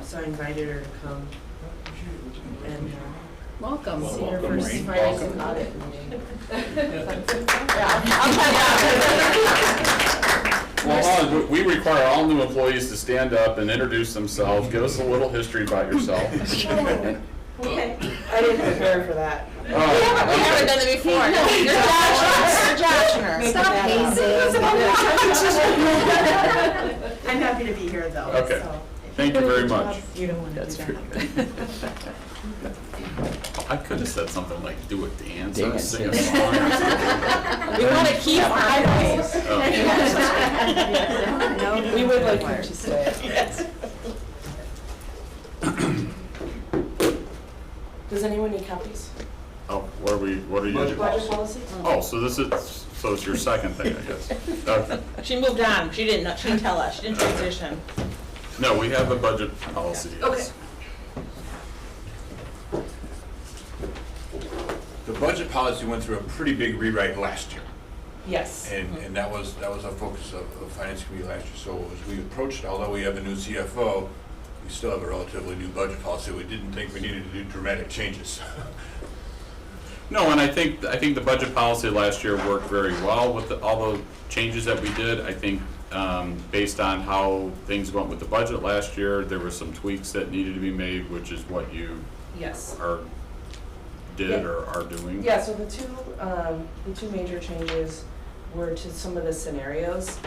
So I invited her to come and Welcome. see her first Maureen. finance and audit meeting. well, hold on. We require all new employees to stand up and introduce themselves. Give us a little history about yourself. Okay. I didn't prepare for that. We haven't done it before. You're joshing her. Stop hazing. I'm happy to be here though. Okay. so. Thank you very much. You don't want to do that. I could have said something like do a dance or Dance, sing a yes. song or something. We want to keep our voice. Oh. We would like her to stay. Does anyone need copies? Oh, what are you? Budget policy? Oh, so it's your second thing, I guess. Okay. She moved on. She didn't tell us. She didn't transition. No, we have a budget policy, yes. Okay. The budget policy went through a pretty big rewrite last year. Yes. And that was a focus of Finance Committee last year. So as we approached, although we have a new CFO, we still have a relatively new budget policy. We didn't think we needed to do dramatic changes. No, and I think the budget policy last year worked very well with all the changes that we did. I think based on how things went with the budget last year, there were some tweaks that needed to be made, which is what you Yes. did or are doing. Yeah, so the two major changes were to some of the scenarios.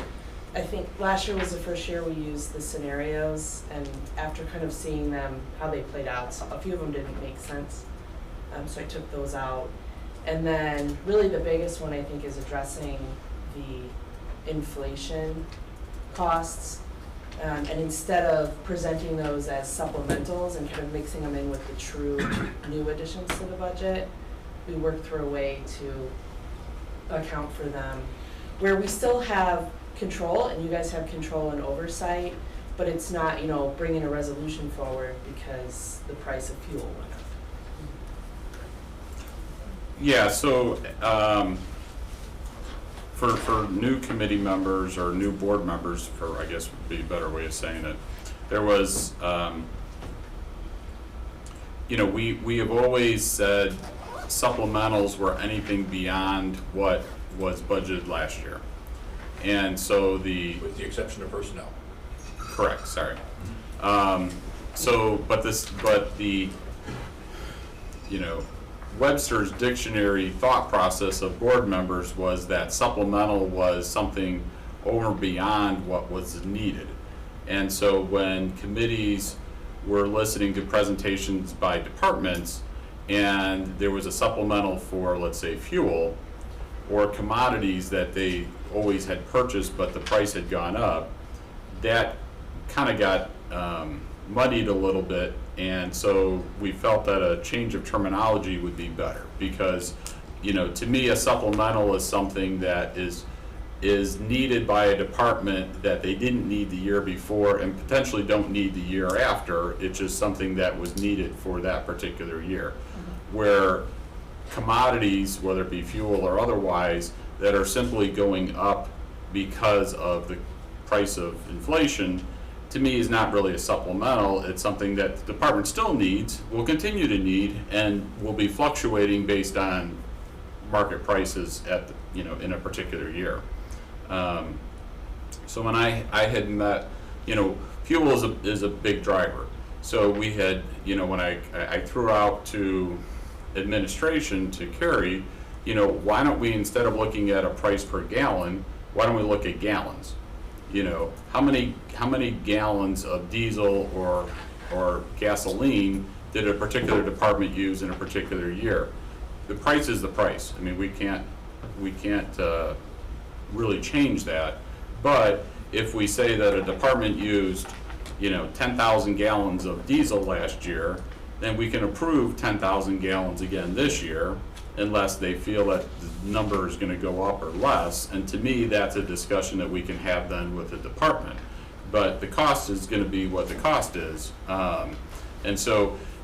I think last year was the first year we used the scenarios, and after kind of seeing them, how they played out, so a few of them didn't make sense. So I took those out. And then really the biggest one I think is addressing the inflation costs. And instead of presenting those as supplementals and kind of mixing them in with the true new additions to the budget, we worked through a way to account for them where we still have control, and you guys have control and oversight, but it's not, bringing a resolution forward because the price of fuel went up. Yeah, so for new committee members or new board members, for I guess would be a better way of saying it, there was, we have always said supplementals were anything beyond what was budgeted last year. And so With the exception of personnel. correct, sorry. Webster's dictionary thought process of board members was that supplemental was something over and beyond what was needed. And so when committees were listening to presentations by departments and there was a supplemental for, let's say, fuel or commodities that they always had purchased but the price had gone up, that kind of got muddied a little bit, and so we felt that a change of terminology would be better because, to me, a supplemental is something that is needed by a department that they didn't need the year before and potentially don't need the year after. It's just something that was needed for that particular year. Where commodities, whether it be fuel or otherwise, that are simply going up because of the price of inflation, to me is not really a supplemental. It's something that the department still needs, will continue to need, and will be fluctuating based on market prices at in a particular year. So when I had met, fuel is a big driver. So we had, when I threw out to administration, to Carrie, why don't we, instead of looking at a price per gallon, why don't we look at gallons? How many gallons of diesel or gasoline did a particular department use in a particular year? The price is the price. I mean, we can't really change that. But if we say that a department used, 10,000 gallons of diesel last year, then we can approve 10,000 gallons again this year, unless they feel that the number is going to go up or less. And to me, that's a discussion that we can have then with the department. but the cost is gonna be what the cost is.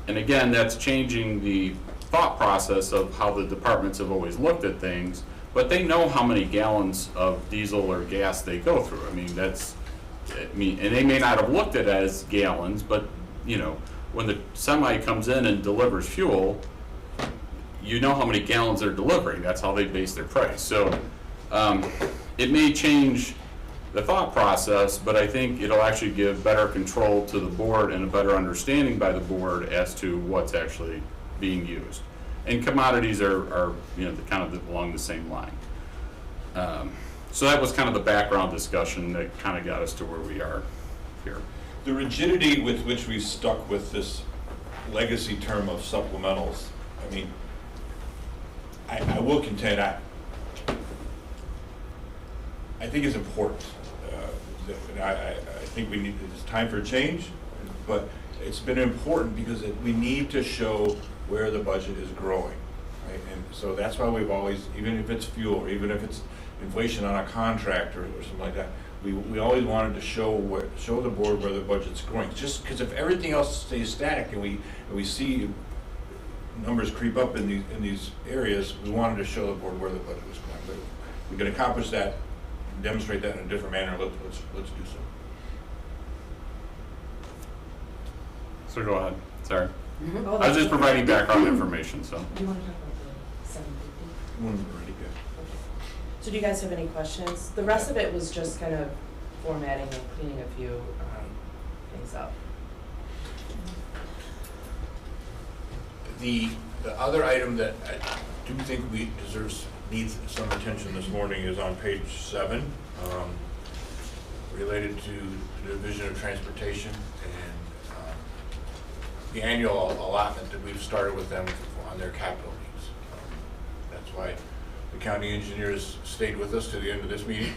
And again, that's changing the thought process of how the departments have always looked at things, but they know how many gallons of diesel or gas they go through. And they may not have looked at it as gallons, but, when the semi comes in and delivers fuel, you know how many gallons they're delivering. That's how they base their price. So it may change the thought process, but I think it'll actually give better control to the board and a better understanding by the board as to what's actually being used. And commodities are kind of along the same line. So that was kind of the background discussion that kind of got us to where we are here. The rigidity with which we stuck with this legacy term of supplementals, I will contend, I think is important. I think it's time for a change, but it's been important because we need to show where the budget is growing, right? And so that's why we've always, even if it's fuel, or even if it's inflation on a contract or something like that, we always wanted to show the board where the budget's growing. Just because if everything else stays static and we see numbers creep up in these areas, we wanted to show the board where the budget was going. But we can accomplish that, demonstrate that in a different manner. Let's do so. So go ahead, sorry. Oh, I was just providing background information, so. Do you want to talk about the 750? Already good. So do you guys have any questions? The rest of it was just kind of formatting and cleaning a few things up. The other item that I do think needs some attention this morning is on page 7, related to the Division of Transportation and the annual allotment that we've started with them on their capital needs. That's why the county engineers stayed with us to the end of this meeting.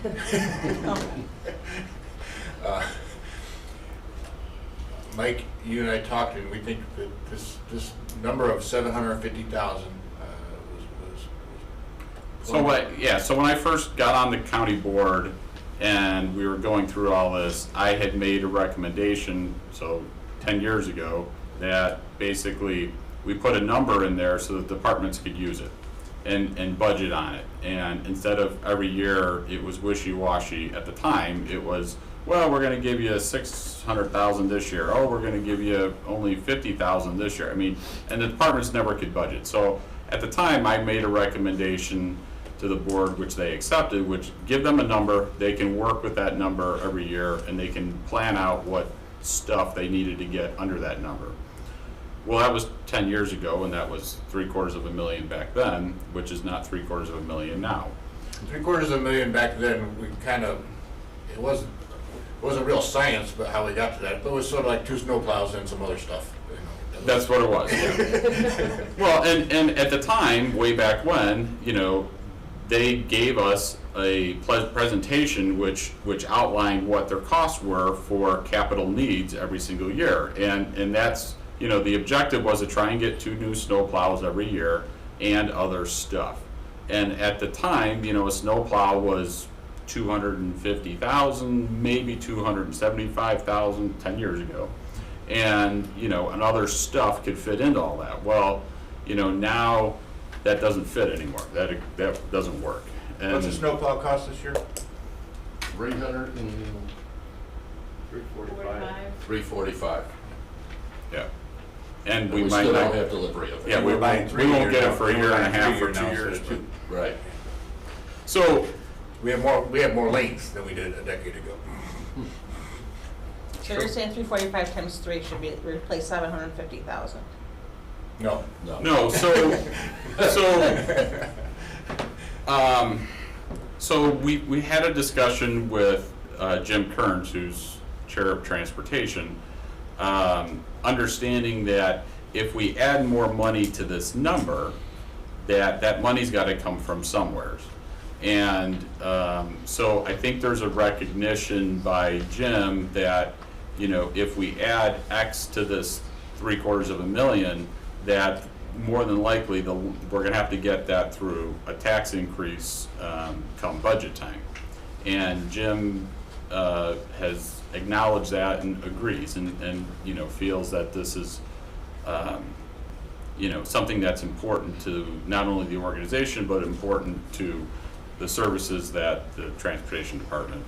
Mike, you and I talked, and we think that this number of 750,000 was So when I first got on the county board and we were going through all this, I had made a recommendation, 10 years ago, that basically we put a number in there so that departments could use it and budget on it. And instead of every year, it was wishy-washy. At the time, it was, well, we're gonna give you 600,000 this year. Oh, we're gonna give you only 50,000 this year. And the departments never could budget. So at the time, I made a recommendation to the board, which they accepted, which give them a number, they can work with that number every year, and they can plan out what stuff they needed to get under that number. Well, that was 10 years ago, and that was $750,000 back then, which is not $750,000 now. $750,000 back then. We kind of, it wasn't real science, but how we got to that. But it was sort of like 2 snowplows and some other stuff. That's what it was. Yeah. Well, and at the time, way back when, they gave us a presentation which outlined what their costs were for capital needs every single year, and that's the objective was to try and get 2 new snowplows every year and other stuff. And at the time, a snowplow was $250,000, maybe $275,000 10 years ago. And, and other stuff could fit into all that. Well, now that doesn't fit anymore. That doesn't work. And what's a snowplow cost this year? $345. Yeah. And We we might still not don't have delivery of it. Yeah, we won't get it for a year and a half or 2 years. But, Right. so, We have more lanes than we did a decade ago. So you're saying 345 times 3 should be replace 750,000? No. no, so we had a discussion with Jim Kearns, who's chair of transportation, understanding that if we add more money to this number, that money's got to come from somewhere. And so I think there's a recognition by Jim that, if we add X to this $750,000, that more than likely we're going to have to get that through a tax increase come budget time. And Jim has acknowledged that and agrees and feels that this is, something that's important to not only the organization, but important to the services that the Transportation Department.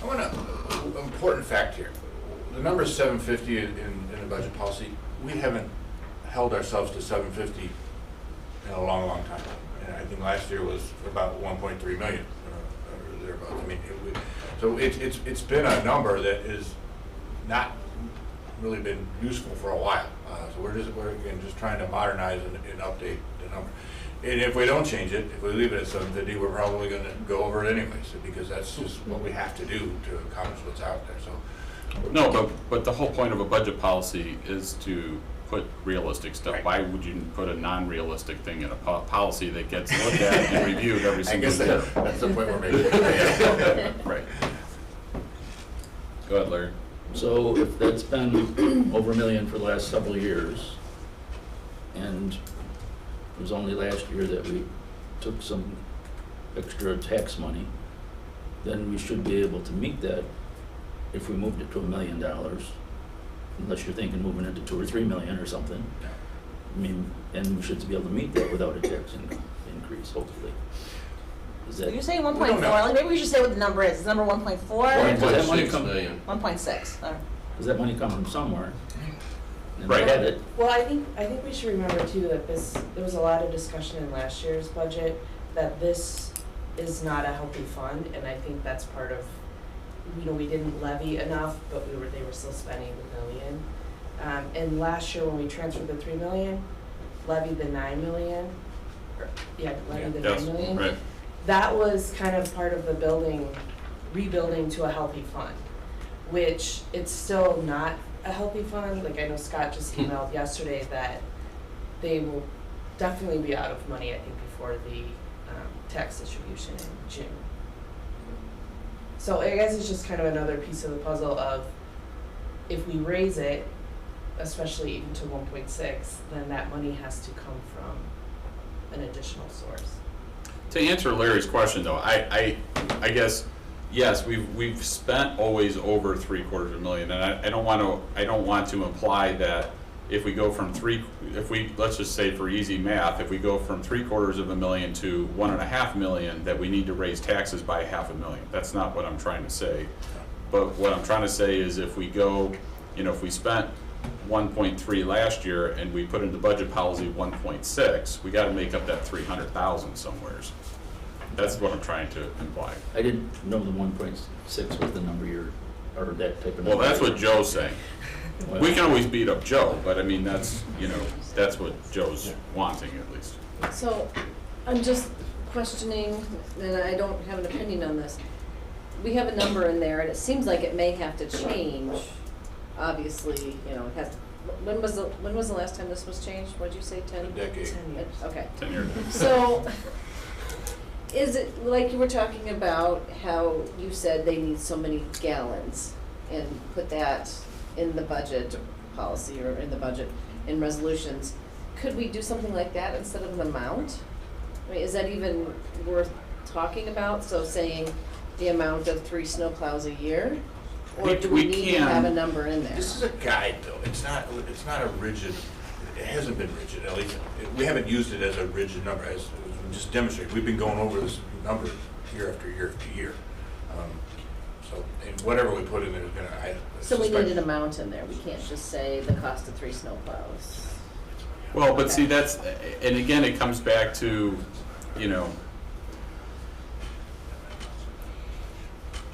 I want an important fact here. The number is 750 in the budget policy. We haven't held ourselves to 750 in a long, long time. And I think last year was about 1.3 million or thereabouts. I mean, so it's been a number that is not really been useful for a while. So we're again just trying to modernize and update the number. And if we don't change it, if we leave it at 750, we're probably going to go over it anyways, because that's just what we have to do to accomplish what's out there. So No, but the whole point of a budget policy is to put realistic stuff. Right. Why would you put a non-realistic thing in a policy that gets looked at and reviewed every I single guess year? that's the point we're making. Right. Go ahead, Larry. So if that's been over $1 million for the last several years, and it was only last year that we took some extra tax money, then we should be able to meet that if we moved it to $1 million, unless you're thinking moving it to 2 or 3 million or something. I mean, and we should be able to meet that without a tax increase, hopefully. Is that, You're saying We 1.4, don't know. like maybe we should say what the number is. Is the number 1.4? Right. Does that money 1.6 come- million. 1.6. does that money come from somewhere? And Right. we had it, Well, I think we should remember too that there was a lot of discussion in last year's budget that this is not a healthy fund, and I think that's part of, we didn't levy enough, but they were still spending the $1 million. And last year when we transferred the 3 million, levied the 9 million, levied the Yes, 9 million. right. That was kind of part of the rebuilding to a healthy fund, which it's still not a healthy fund. Like I know Scott just emailed yesterday that they will definitely be out of money, I think, before the tax distribution in June. So I guess it's just kind of another piece of the puzzle of if we raise it, especially even to 1.6, then that money has to come from an additional source. To answer Larry's question, though, I guess yes, we've spent always over $750,000, and I don't want to imply that if we go from let's just say for easy math, if we go from $750,000 to $1.5 million, that we need to raise taxes by $500,000. That's not what I'm trying to say. But what I'm trying to say is if we go, if we spent 1.3 last year and we put into budget policy 1.6, we got to make up that 300,000 somewheres. That's what I'm trying to imply. I didn't know the 1.6 was the number or that type of number. Well, that's what Joe's saying. Well, We can always beat up Joe, but I mean, that's what Joe's wanting at least. So, I'm just questioning, and I don't have an opinion on this. We have a number in there, and it seems like it may have to change. Obviously, it has, when was the last time this was changed? What'd you say, 10? A decade. 10 years. Okay. 10 years. So, is it, like you were talking about how you said they need so many gallons, and put that in the budget policy or in the budget, in resolutions, could we do something like that instead of an amount? I mean, is that even worth talking about? So saying the amount of 3 snowplows a year? Or do we need to have a number in there? This is a guide, though. It's not a rigid, it hasn't been rigid, at least. We haven't used it as a rigid number, as we just demonstrated. We've been going over this number year after year after year. So, and whatever we put in there is gonna, I So we suspect- need an amount in there. We can't just say the cost of 3 snowplows. Well, but see, Okay. and again, it comes back to,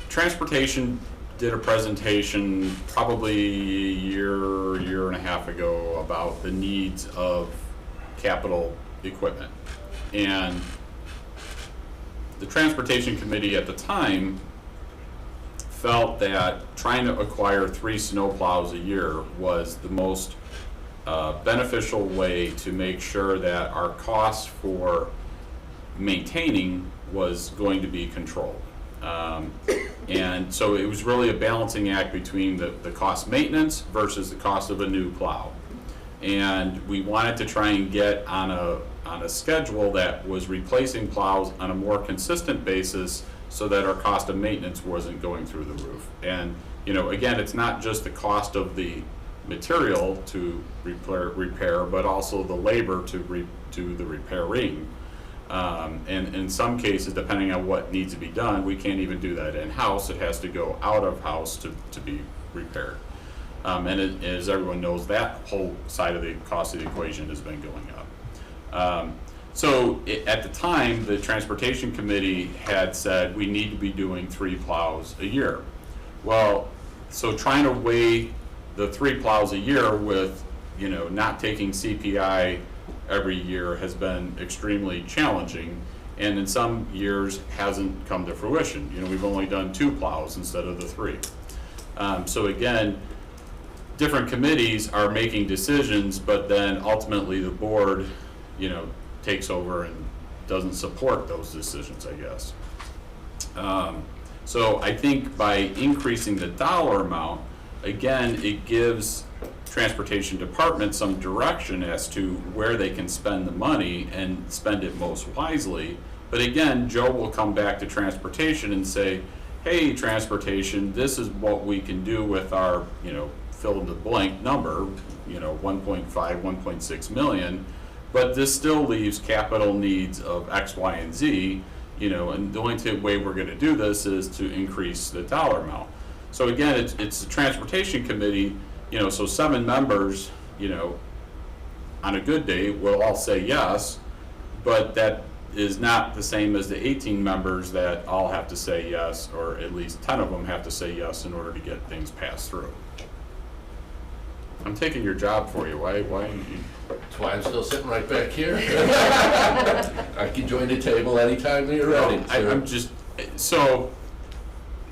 Transportation did a presentation probably a year and a half ago about the needs of capital equipment. And the Transportation Committee at the time felt that trying to acquire 3 snowplows a year was the most beneficial way to make sure that our costs for maintaining was going to be controlled. And so it was really a balancing act between the cost maintenance versus the cost of a new plow. And we wanted to try and get on a schedule that was replacing plows on a more consistent basis so that our cost of maintenance wasn't going through the roof. And, you know, again, it's not just the cost of the material to repair, but also the labor to do the repairing. And in some cases, depending on what needs to be done, we can't even do that in-house. It has to go out of house to be repaired. And as everyone knows, that whole side of the cost of the equation has been going up. At the time, the Transportation Committee had said we need to be doing 3 plows a year. Well, so trying to weigh the 3 plows a year with, you know, not taking CPI every year has been extremely challenging, and in some years hasn't come to fruition. You know, we've only done 2 plows instead of the 3. So again, different committees are making decisions, but then ultimately the board, you know, takes over and doesn't support those decisions, I guess. So I think by increasing the dollar amount, again, it gives Transportation Department some direction as to where they can spend the money and spend it most wisely. But again, Joe will come back to Transportation and say, hey, Transportation, this is what we can do with our, you know, fill in the blank number, you know, 1.5, 1.6 million, but this still leaves capital needs of X, Y, and Z, you know, and the only way we're going to do this is to increase the dollar amount. So again, it's the Transportation Committee, you know, so 7 members, you know, on a good day will all say yes, but that is not the same as the 18 members that all have to say yes, or at least 10 of them have to say yes in order to get things passed through. I'm taking your job for you. Why? That's why I'm still sitting right back here. I can join the table anytime you're ready. I'm just, so,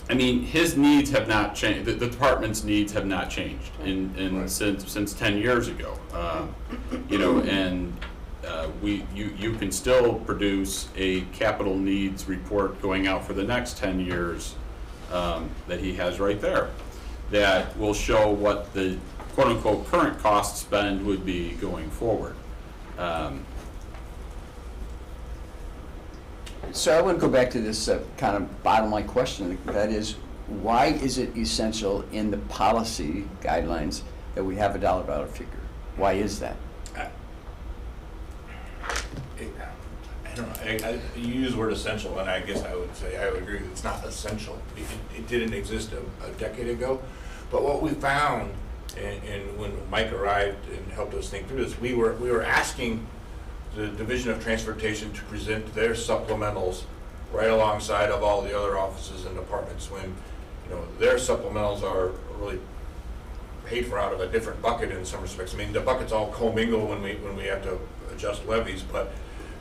I mean, his needs have not changed, the department's needs have not changed Right. since 10 years ago. You know, and you can still produce a capital needs report going out for the next 10 years that he has right there, that will show what the quote-unquote current cost spend would be going forward. So I want to go back to this kind of bottom line question, that is, why is it essential in the policy guidelines that we have a dollar figure? Why is that? I don't know, you use the word essential, and I guess I would say, I would agree, it's not essential. It didn't exist a decade ago, but what we found, and when Mike arrived and helped us think through this, we were asking the Division of Transportation to present their supplementals right alongside of all the other offices and departments, when, you know, their supplementals are really paid for out of a different bucket in some respects. I mean, the buckets all commingle when we have to adjust levies, but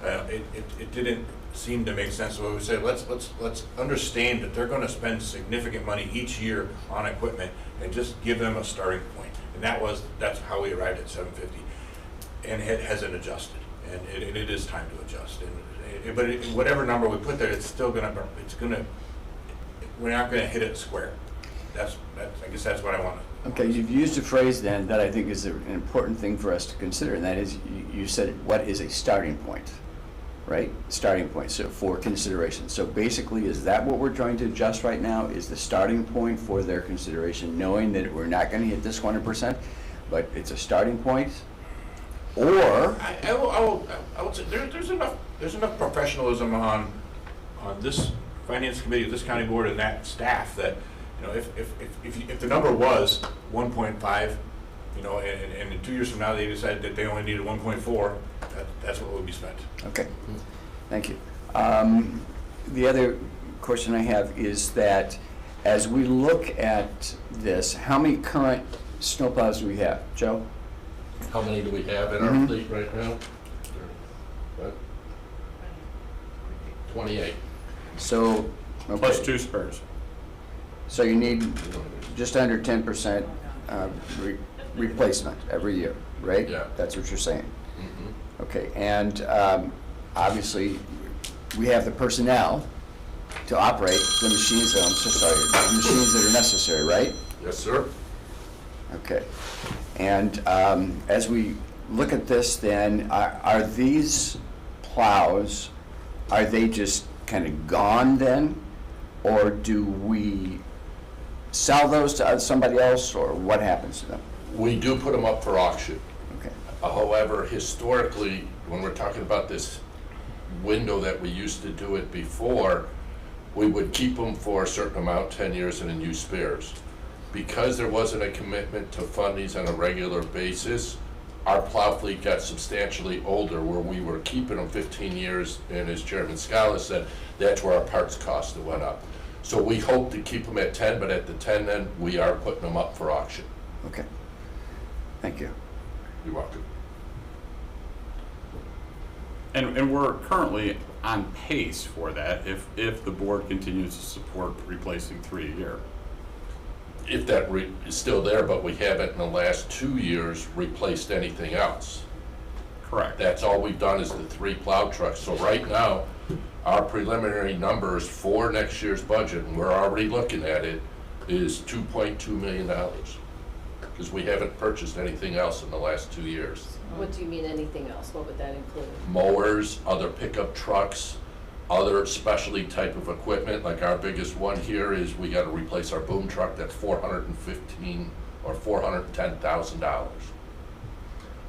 it didn't seem to make sense. So we said, let's understand that they're going to spend significant money each year on equipment, and just give them a starting point. And that's how we arrived at 750, and it hasn't adjusted, and it is time to adjust. But whatever number we put there, it's still we're not gonna hit it square. I guess that's what I want to. Okay, you've used a phrase then that I think is an important thing for us to consider, and that is, you said, what is a starting point, right? Starting point, so for consideration. So basically, is that what we're trying to adjust right now, is the starting point for their consideration, knowing that we're not going to hit this 100%, but it's a starting point? Or? I will say, there's enough professionalism on this finance committee, this county board, and that staff that, you know, if the number was 1.5, you know, and in 2 years from now they decided that they only needed 1.4, that's what would be spent. Okay, thank you. The other question I have is that as we look at this, how many current snowplows do we have? Joe? How many do we have in our fleet right now? What? 28. So, okay. Plus 2 spares. So you need just under 10% replacement every year, right? Yeah. That's what you're saying. Mhm. Okay, and obviously, we have the personnel to operate the machines that, the machines that are necessary, right? Yes, sir. Okay, and as we look at this then, are these plows, are they just kind of gone then? Or do we sell those to somebody else, or what happens to them? We do put them up for auction. Okay. However, historically, when we're talking about this window that we used to do it before, we would keep them for a certain amount, 10 years, and then use spares. Because there wasn't a commitment to fund these on a regular basis, our plow fleet got substantially older, where we were keeping them 15 years, and as Chairman Scala said, that's where our parts cost went up. So we hope to keep them at 10, but at the 10 then, we are putting them up for auction. Okay. Thank you. You're welcome. And we're currently on pace for that if the board continues to support replacing 3 a year. If that is still there, but we haven't in the last 2 years replaced anything else. Correct. That's all we've done is the 3 plow trucks. So right now, our preliminary numbers for next year's budget, and we're already looking at it, is $2.2 million. Because we haven't purchased anything else in the last 2 years. What do you mean anything else? What would that include? Mowers, other pickup trucks, other specialty type of equipment. Like our biggest one here is we got to replace our boom truck. That's $415,000 or $410,000.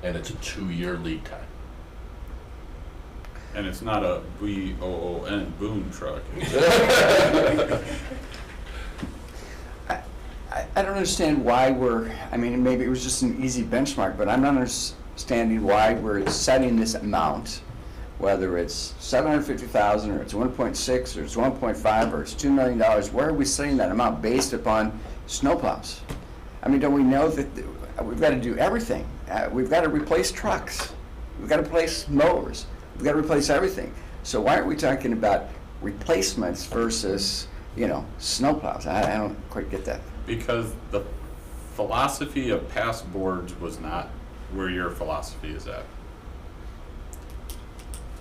And it's a 2-year lead time. And it's not a BOON boom truck. I don't understand why I mean, maybe it was just an easy benchmark, but I'm not understanding why we're setting this amount, whether it's $750,000 or it's 1.6 or it's 1.5 or it's $2 million. Where are we setting that amount based upon snowplows? I mean, don't we know that we've got to do everything? We've got to replace trucks. We've got to replace mowers. We've got to replace everything. So why aren't we talking about replacements versus, snowplows? I don't quite get that. Because the philosophy of past boards was not where your philosophy is at.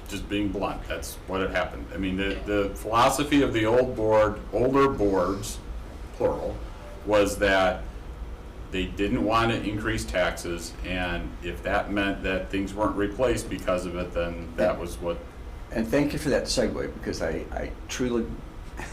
Just being blunt, that's what had happened. I mean, the philosophy of the older boards, plural, was that they didn't want to increase taxes, and if that meant that things weren't replaced because of it, then that was what. And thank you for that segue, because I truly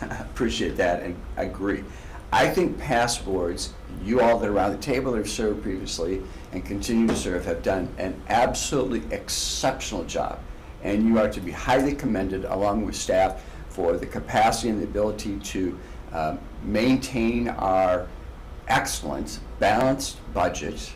appreciate that and agree. I think past boards, you all that are around the table that have served previously and continue to serve, have done an absolutely exceptional job. And you are to be highly commended, along with staff, for the capacity and the ability to maintain our excellent, balanced budget,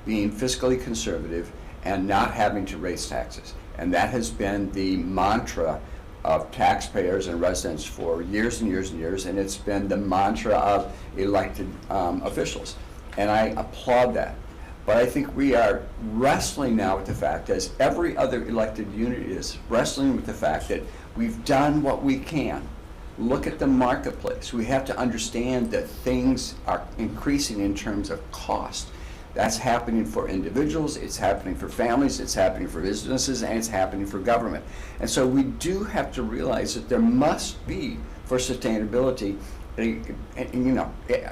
being fiscally conservative, and not having to raise taxes. And that has been the mantra of taxpayers and residents for years and years and years, and it's been the mantra of elected officials. And I applaud that. But I think we are wrestling now with the fact, as every other elected unit is, wrestling with the fact that we've done what we can. Look at the marketplace. We have to understand that things are increasing in terms of cost. That's happening for individuals, it's happening for families, it's happening for businesses, and it's happening for government. And so we do have to realize that there must be, for sustainability, and I'm going to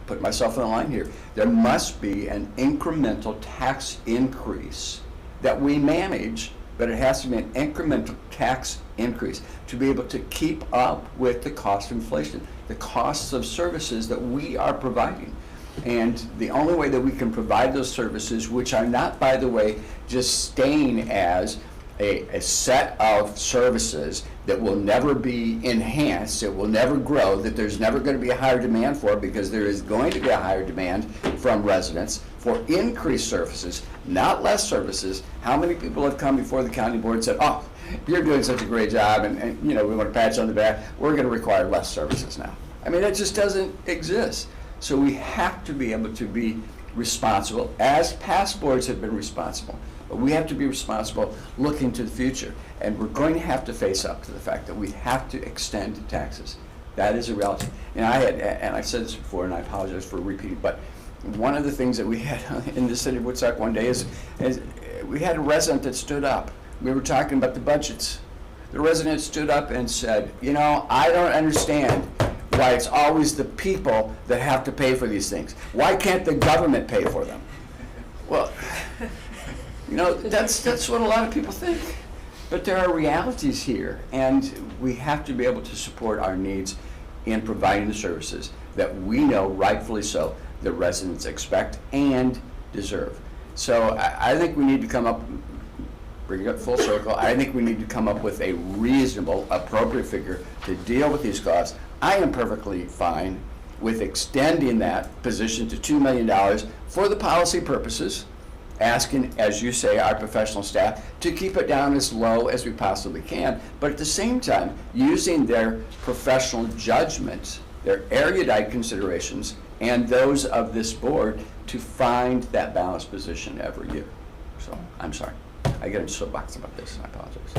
put myself on the line here, there must be an incremental tax increase that we manage, but it has to be an incremental tax increase to be able to keep up with the cost of inflation, the costs of services that we are providing. And the only way that we can provide those services, which are not, by the way, just staying as a set of services that will never be enhanced, it will never grow, that there's never going to be a higher demand for, because there is going to be a higher demand from residents for increased services, not less services. How many people have come before the county board and said, oh, you're doing such a great job, and we want to pat you on the back, we're going to require less services now. I mean, it just doesn't exist. So we have to be able to be responsible, as past boards have been responsible. But we have to be responsible looking to the future. And we're going to have to face up to the fact that we have to extend taxes. That is a reality. And I've said this before, and I apologize for repeating, but one of the things that we had in the city of Woodstock one day is we had a resident that stood up. We were talking about the budgets. The resident stood up and said, I don't understand why it's always the people that have to pay for these things. Why can't the government pay for them? Well, that's what a lot of people think. But there are realities here, and we have to be able to support our needs in providing the services that we know, rightfully so, the residents expect and deserve. So I think we need to come up, bring it full circle, I think we need to come up with a reasonable, appropriate figure to deal with these costs. I am perfectly fine with extending that position to $2 million for the policy purposes, asking, as you say, our professional staff to keep it down as low as we possibly can, but at the same time, using their professional judgment, their erudite considerations, and those of this board to find that balanced position every year. So, I'm sorry. I get into soapbox about this, and I apologize.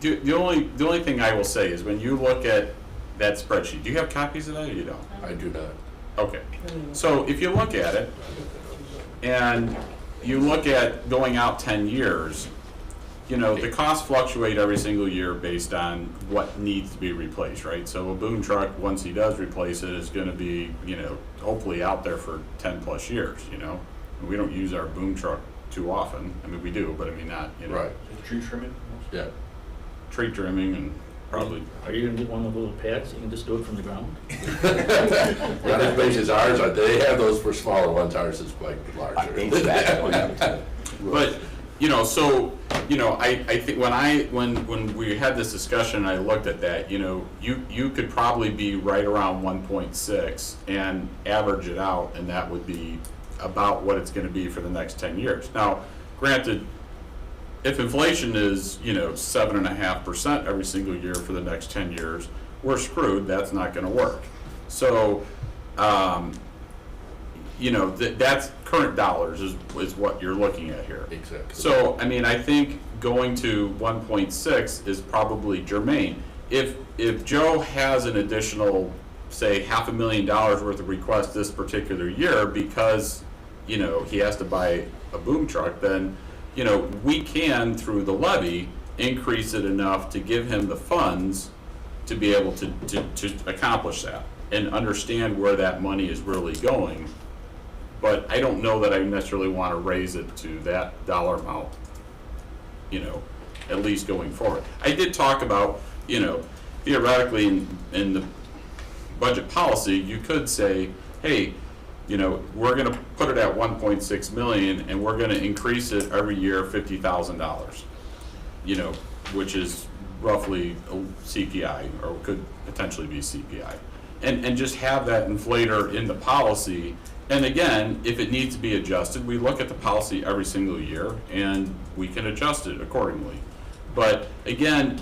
The only thing I will say is when you look at that spreadsheet, do you have copies of that or you don't? I do not. Okay. So if you look at it, and you look at going out 10 years, you know, the costs fluctuate every single year based on what needs to be replaced, right? So a boom truck, once he does replace it, is going to be, you know, hopefully out there for 10 plus years, you know? And we don't use our boom truck too often. I mean, we do, but I mean, not, you know. Right, Tree trimming? yeah. Tree trimming and probably. Are you gonna get one of those little pads, you can just do it from the ground? Not as big as ours are, they have those for smaller ones, ours is quite larger. But, you know, so, you know, I think when we had this discussion, I looked at that, you know, you could probably be right around 1.6 and average it out, and that would be about what it's gonna be for the next 10 years. Now, granted, if inflation is, you know, 7.5% every single year for the next 10 years, we're screwed, that's not gonna work. So, you know, that's current dollars is what you're looking at here. Exactly. So, I mean, I think going to 1.6 is probably germane. If Joe has an additional, say, $500,000 worth of requests this particular year because, you know, he has to buy a boom truck, then, you know, we can, through the levy, increase it enough to give him the funds to be able to accomplish that and understand where that money is really going. But I don't know that I necessarily want to raise it to that dollar amount, you know, at least going forward. I did talk about, you know, theoretically in the budget policy, you could say, hey, you know, we're going to put it at 1.6 million and we're going to increase it every year $50,000, you know, which is roughly a CPI or could potentially be CPI. And just have that inflator in the policy. And again, if it needs to be adjusted, we look at the policy every single year and we can adjust it accordingly. But again,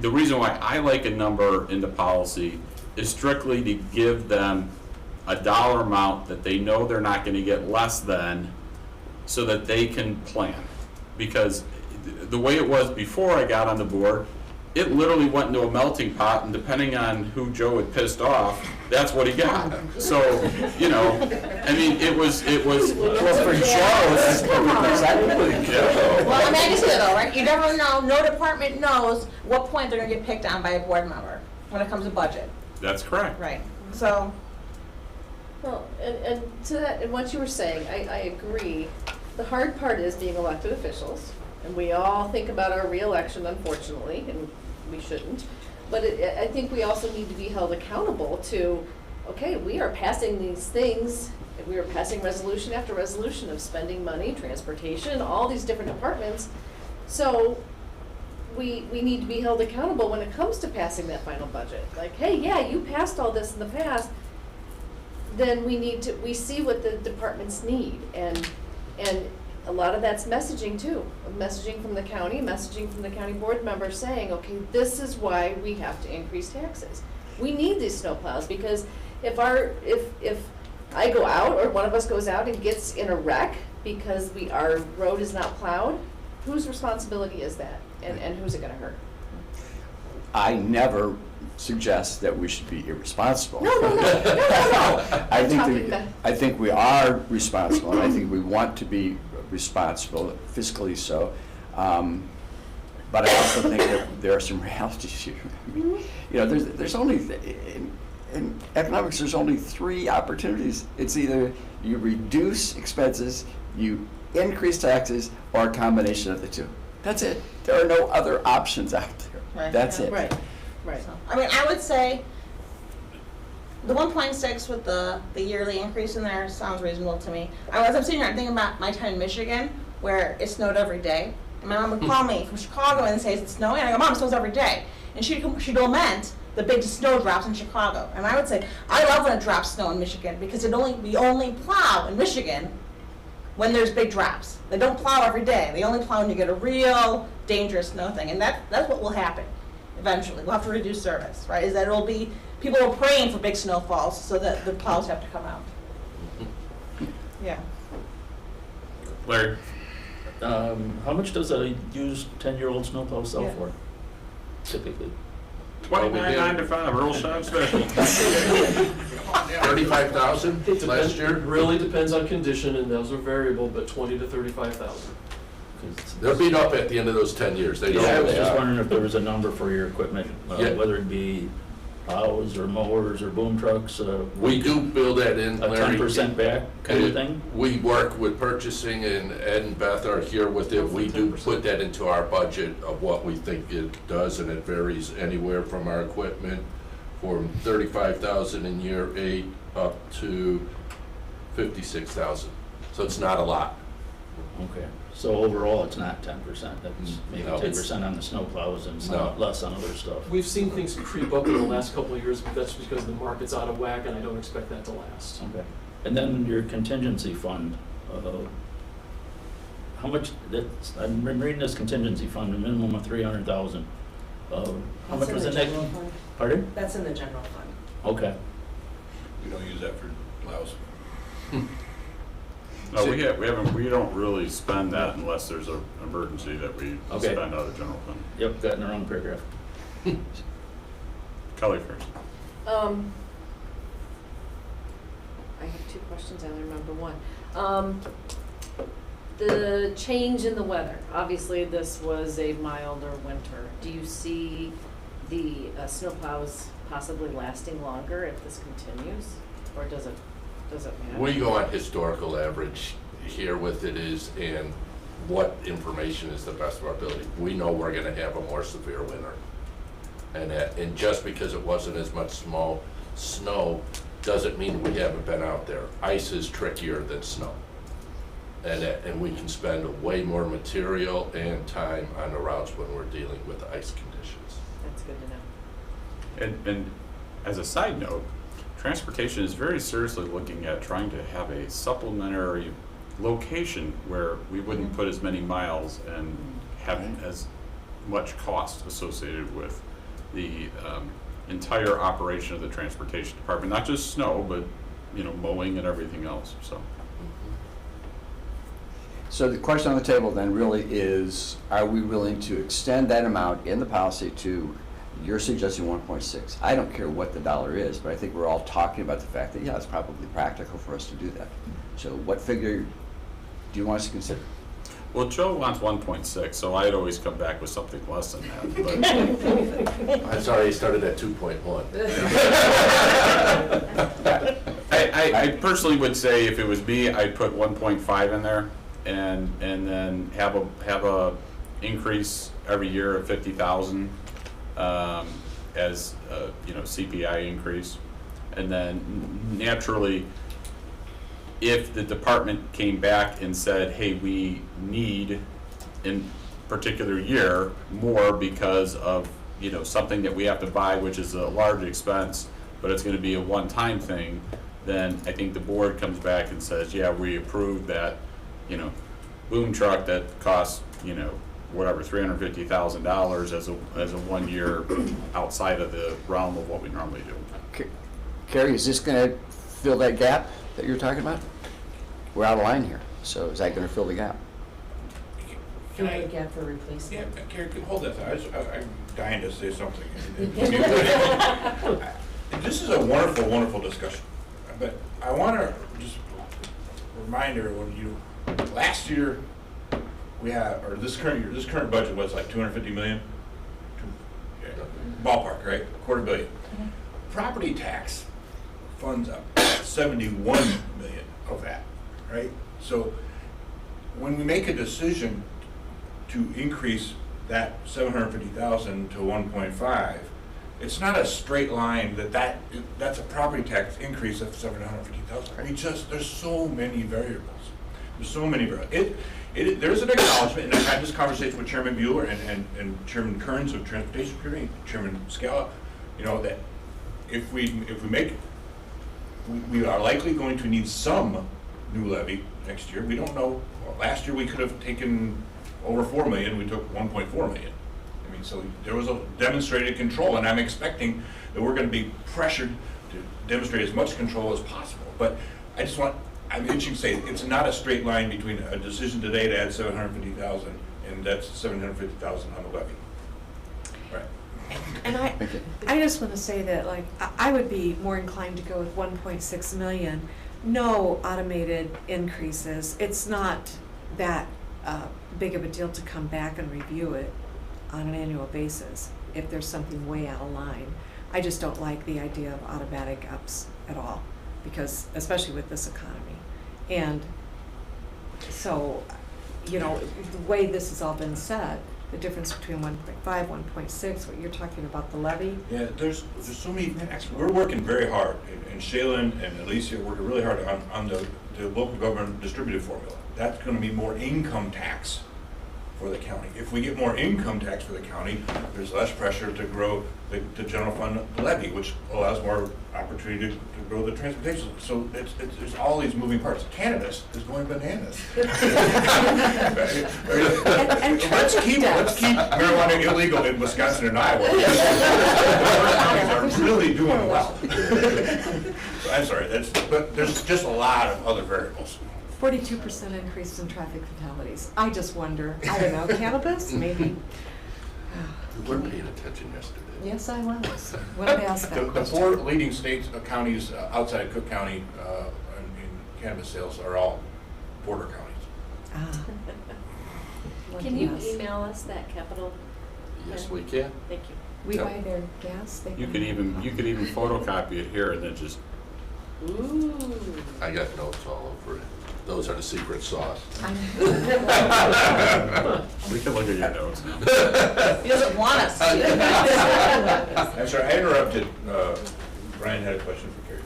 the reason why I like a number in the policy is strictly to give them a dollar amount that they know they're not going to get less than, so that they can plan. Because the way it was before I got on the board, it literally went into a melting pot, and depending on who Joe had pissed off, that's what he got. So, you know, I mean, it was. Well, for Joe, that's exactly. Well, I'm anxious though, right? You never know, no department knows what point they're gonna get picked on by a board member when it comes to budget. That's correct. Right. So, Well, and to that, and what you were saying, I agree. The hard part is being elected officials, and we all think about our reelection, unfortunately, and we shouldn't. But I think we also need to be held accountable to, okay, we are passing these things, and we are passing resolution after resolution of spending money, transportation, all these different departments. So we need to be held accountable when it comes to passing that final budget. Like, hey, yeah, you passed all this in the past, then we see what the departments need, and a lot of that's messaging too, messaging from the county board members saying, okay, this is why we have to increase taxes. We need these snowplows, because if I go out, or one of us goes out and gets in a wreck because our road is not plowed, whose responsibility is that, and who's it gonna hurt? I never suggest that we should be irresponsible. No. I think we are responsible, and I think we want to be responsible, fiscally so. But I also think that there are some realities here. You know, there's only, in economics, there's only three opportunities. It's either you reduce expenses, you increase taxes, or a combination of the two. That's it. There are no other options out there. Right. That's Yeah. it. Right, right. I mean, I would say the 1.6 with the yearly increase in there sounds reasonable to me. I'm sitting here, I'm thinking about my time in Michigan, where it snowed every day. And my mom would call me from Chicago and say, it's snowing, and I go, Mom, it snows every day. And she'd lament the big snow drops in Chicago. And I would say, I love when it drops snow in Michigan, because we only plow in Michigan when there's big drops. They don't plow every day. They only plow when you get a real dangerous snow thing. And that's what will happen eventually. We'll have to reduce service, right? Is that it'll be, people are praying for big snowfalls so that the plows have to come out. Yeah. Larry? How much does a used 10-year-old snowplow sell Yeah. for, typically? $29.95, Earl Shop special. 35,000 last year? It really depends on condition, and those are variable, but 20 to 35,000. They're beat up at the end of those 10 years. They Yeah, I was don't. just wondering if there was a number for your equipment, Yeah. whether it be plows or mowers or boom trucks. We do build that in, A Larry. 10% back kind of And thing? We work with purchasing, and Ed and Beth are here with it. We do put that into our budget of what we think it does, and it varies anywhere from our equipment from 35,000 in year 8 up to 56,000. So it's not a lot. Okay, so overall, it's not 10%, that's maybe No. 10% on the snowplows and No. some less on other stuff. We've seen things creep up in the last couple of years, but that's because the market's out of whack, and I don't expect that to last. Okay, and then your contingency fund, how much, I'm reading this contingency fund, a minimum of 300,000. How much That's in was the in that? general fund. Pardon? That's in the general fund. Okay, We don't use that for plows. No, we don't really spend that unless there's an emergency that we Okay. spend out of the general fund. yep, got in the wrong paragraph. Kelly first. I have two questions, I only remember one. The change in the weather, obviously this was a milder winter. Do you see the snowplows possibly lasting longer if this continues? Or does it matter? We go on historical average here with it is, and what information is the best of our ability. We know we're gonna have a more severe winter. And just because it wasn't as much snow doesn't mean we haven't been out there. Ice is trickier than snow. And we can spend way more material and time on the routes when we're dealing with ice conditions. That's good to know. And as a side note, transportation is very seriously looking at trying to have a supplementary location where we wouldn't put as many miles and have as much cost associated with the entire operation of the transportation department, not just snow, but, mowing and everything else, so. So the question on the table then really is, are we willing to extend that amount in the policy to, you're suggesting 1.6. I don't care what the dollar is, but I think we're all talking about the fact that, yeah, it's probably practical for us to do that. So what figure do you want us to consider? Well, Joe wants 1.6, so I'd always come back with something less than that, but. I'm sorry, he started at 2.1. I personally would say if it was me, I'd put 1.5 in there and then have a increase every year of 50,000 as CPI increase. And then naturally, if the department came back and said, hey, we need in particular year more because of something that we have to buy, which is a large expense, but it's going to be a one-time thing, then I think the board comes back and says, yeah, we approve that, boom truck that costs, whatever, $350,000 as a 1 year outside of the realm of what we normally do. Carrie, is this going to fill that gap that you're talking about? We're out of line here, so is that going to fill the gap? Fill the gap for replacement. Yeah, Carrie, hold that thought. I'm dying to say something. This is a wonderful, wonderful discussion. But I want to just remind everyone, last year we had, or this current budget was like 250 million? Ballpark, right? $250 million. Property tax funds up 71 million of that, right? So when we make a decision to increase that 750,000 to 1.5, it's not a straight line that's a property tax increase of 750,000. There's so many variables. There's so many variables. There's an acknowledgement, and I had this conversation with Chairman Bueller and Chairman Kearns of Transportation Committee, Chairman Scala, that if we are likely going to need some new levy next year. We don't know. Last year we could have taken over 4 million. We took 1.4 million. I mean, so there was a demonstrated control, and I'm expecting that we're going to be pressured to demonstrate as much control as possible. But I'm itching to say it's not a straight line between a decision today to add 750,000 and that's 750,000 on the levy. Right. And I just want to say that, like, I would be more inclined to go with 1.6 million. No automated increases. It's not that big of a deal to come back and review it on an annual basis if there's something way out of line. I just don't like the idea of automatic ups at all, because especially with this economy. And so, the way this has all been said, the difference between 1.5, 1.6, what you're talking about, the levy. Yeah, there's so many facts. We're working very hard, and Shaylin and Alicia are working really hard on the local government distributive formula. That's going to be more income tax for the county. If we get more income tax for the county, there's less pressure to grow the general fund levy, which allows more opportunity to grow the transportation. So there's all these moving parts. Cannabis is going bananas. Let's keep marijuana illegal in Wisconsin and Iowa. Those are really doing well. I'm sorry, but there's just a lot of other variables. 42% increase in traffic fatalities. I just wonder, I don't know, cannabis, maybe? You weren't paying attention yesterday. Yes, I was. When I asked that The question. 4 leading states, counties outside Cook County in cannabis sales are all border counties. Ah. Can you Yes. email us that capital? Yes, we can. Thank you. We Yep. buy their gas. They You can- could even photocopy it here and then just, Ooh. I got notes all over it. Those are the secret sauce. we can look at your notes. He doesn't want us to. I'm sorry, I interrupted. Brian had a question for Carrie.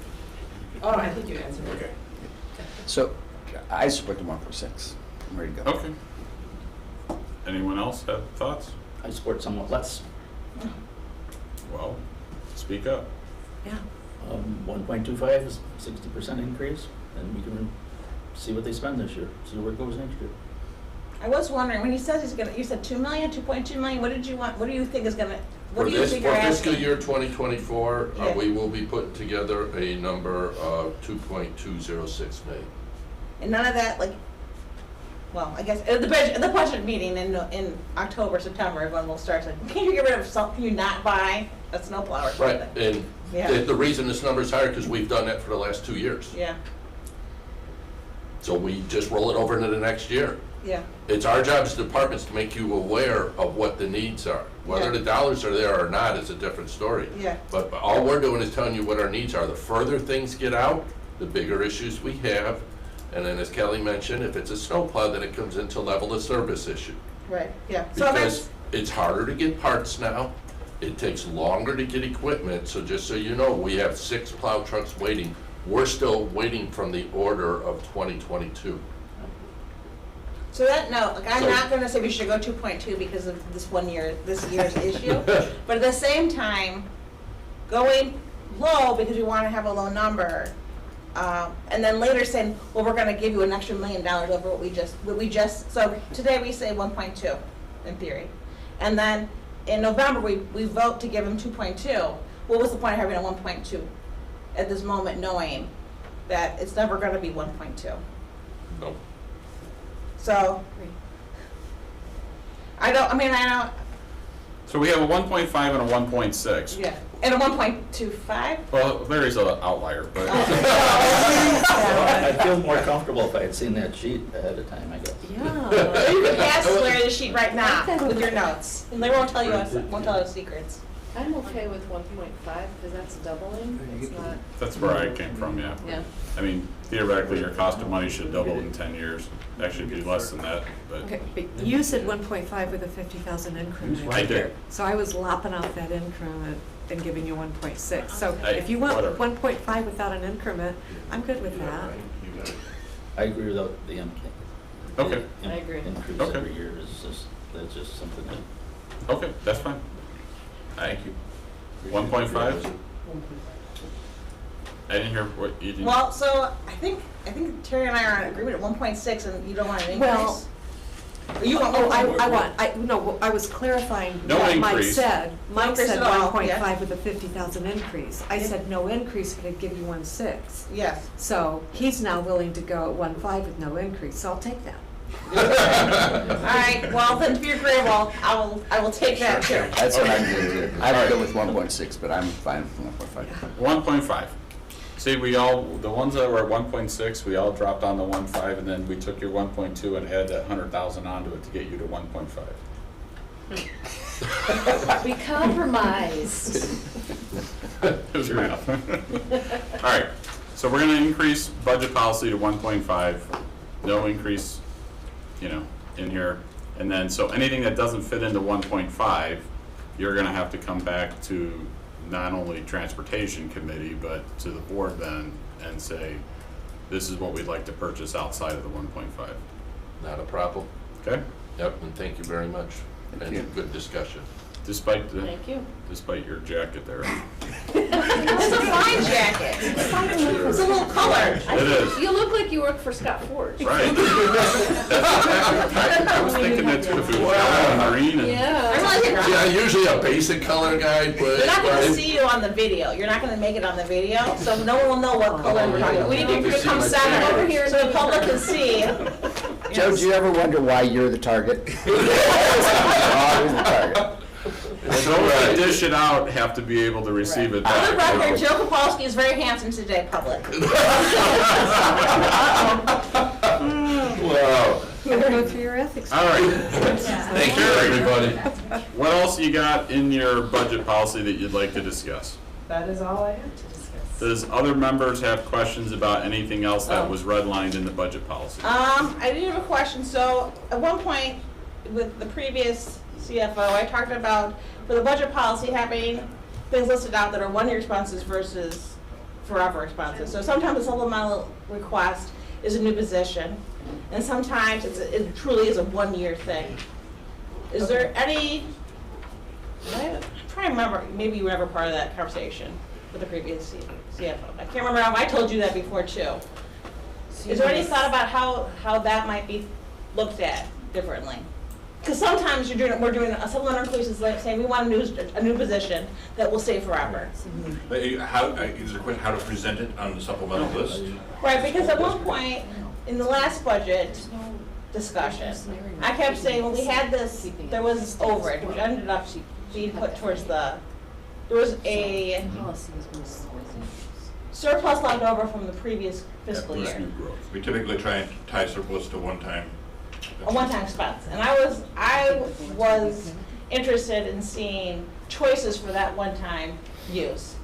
Oh, I think you answered it. Okay. So I support the 1.6. I'm ready to go. Okay. Anyone else have thoughts? I support somewhat less. Well, speak up. Yeah. 1.25 is 60% increase, and we can see what they spend this year, see where it goes next year. I was wondering, when he says he's gonna, you said 2 million, 2.2 million, what did you want, what do you think is gonna, what do you think you're For fiscal asking? year 2024, Yeah. we will be putting together a number of 2.206 million. And none of that, like, well, I guess, the budget meeting in October, September, everyone will start saying, can you get rid of something, can you not buy a snowplow or something? Right, and Yeah. the reason this number's higher, because we've done that for the last 2 years. Yeah, So we just roll it over into the next year. yeah, It's our job as departments to make you aware of what the needs are. Whether Yeah. the dollars are there or not is a different story. yeah, But all we're doing is telling you what our needs are. The further things get out, the bigger issues we have. And then as Kelly mentioned, if it's a snowplow, then it comes into level of service issue. right, yeah. So that's, Because it's harder to get parts now. It takes longer to get equipment. So just so you know, we have 6 plow trucks waiting. We're still waiting from the order of 2022. so that, no, like, I'm So- not gonna say we should go 2.2 because of this year's issue. But at the same time, going low because we wanna have a low number, and then later saying, well, we're gonna give you an extra $1 million over what we just, so today we say 1.2 in theory. And then in November, we vote to give them 2.2. What was the point of having a 1.2 at this moment, knowing that it's never gonna be 1.2? No. So, I know, So we have a 1.5 and a 1.6. yeah, and a 1.25? Well, Larry's an outlier, but I'd feel more comfortable if I had seen that sheet ahead of time, I guess. Yeah. You can pass Larry the sheet right now with your notes, and they won't tell you us secrets. I'm okay with 1.5 because that's doubling. It's not, That's where I came from, yeah. Yeah. I mean, theoretically, your cost of money should double in 10 years. Actually, it'd be less than that, but Okay, but you said 1.5 with a 50,000 increment. I did. So I was lopping off that increment and giving you 1.6. So Hey, if you want whatever. 1.5 without an increment, I'm good with that. I agree without the Okay. I agree. increase Okay. every year is just, that's just something that. Okay, that's fine. Thank you. 1.5? I didn't hear what you did. Well, so I think Terry and I are in agreement at 1.6, and you don't want an Well, increase? Or you want Oh, more? I was clarifying No what Mike increase. said. Mike increase said at all, 1.5 yeah. with a 50,000 increase. I said no increase, but I'd give you 1.6. Yes. So he's now willing to go at 1.5 with no increase, so I'll take that. All right, well, then if you're agreeable, I will take that too. That's what I'm good with. I'm good with 1.6, but I'm fine with 1.5. 1.5. See, the ones that were at 1.6, we all dropped on the 1.5, and then we took your 1.2 and added that 100,000 onto it to get you to 1.5. we compromised. It was math. All right, so we're gonna increase budget policy to 1.5, no increase, in here. And then, so anything that doesn't fit into 1.5, you're gonna have to come back to not only Transportation Committee, but to the board then, and say, this is what we'd like to purchase outside of the 1.5. Not a problem. Okay? Yep, and thank you very much. Thank you. And good discussion. Despite Thank you. your jacket there. It's a fine jacket. It's a little colored. It is. You look like you work for Scott Ford. Right. I was thinking that too, if it was yellow and green and. Yeah. See, I'm usually a basic color guy, but. You're not gonna see you on the video. You're not gonna make it on the video, so no one will know what color we're talking about. We need you to come center, Over here. so the public can see. Joe, do you ever wonder why you're the target? Always the target. Those that dish it out have to be able to receive it For the back. record, Joe Kopolsky is very handsome today, public. Wow. You gotta go through your ethics. All right. Thank you, everybody. What else you got in your budget policy that you'd like to discuss? That is all I have to discuss. Does other members have questions about anything else that was redlined in the budget policy? I did have a question. So at one point with the previous CFO, I talked about for the budget policy having things listed out that are one-year expenses versus forever expenses. So sometimes a supplemental request is a new position, and sometimes it truly is a one-year thing. Is there any, I'm trying to remember, maybe you were never part of that conversation with the previous CFO. I can't remember if I told you that before too. Is there any thought about how that might be looked at differently? Because sometimes we're doing a supplemental increases, like saying we want a new position that will stay forever. How, is there a question how to present it on the supplemental list? Right, because at one point in the last budget discussion, I kept saying, well, we had this, there was overage, which ended up being put towards there was a surplus left over from the previous fiscal That was year. new growth. We typically try and tie surplus to one-time. A one-time expense, and I was interested in seeing choices for that one-time use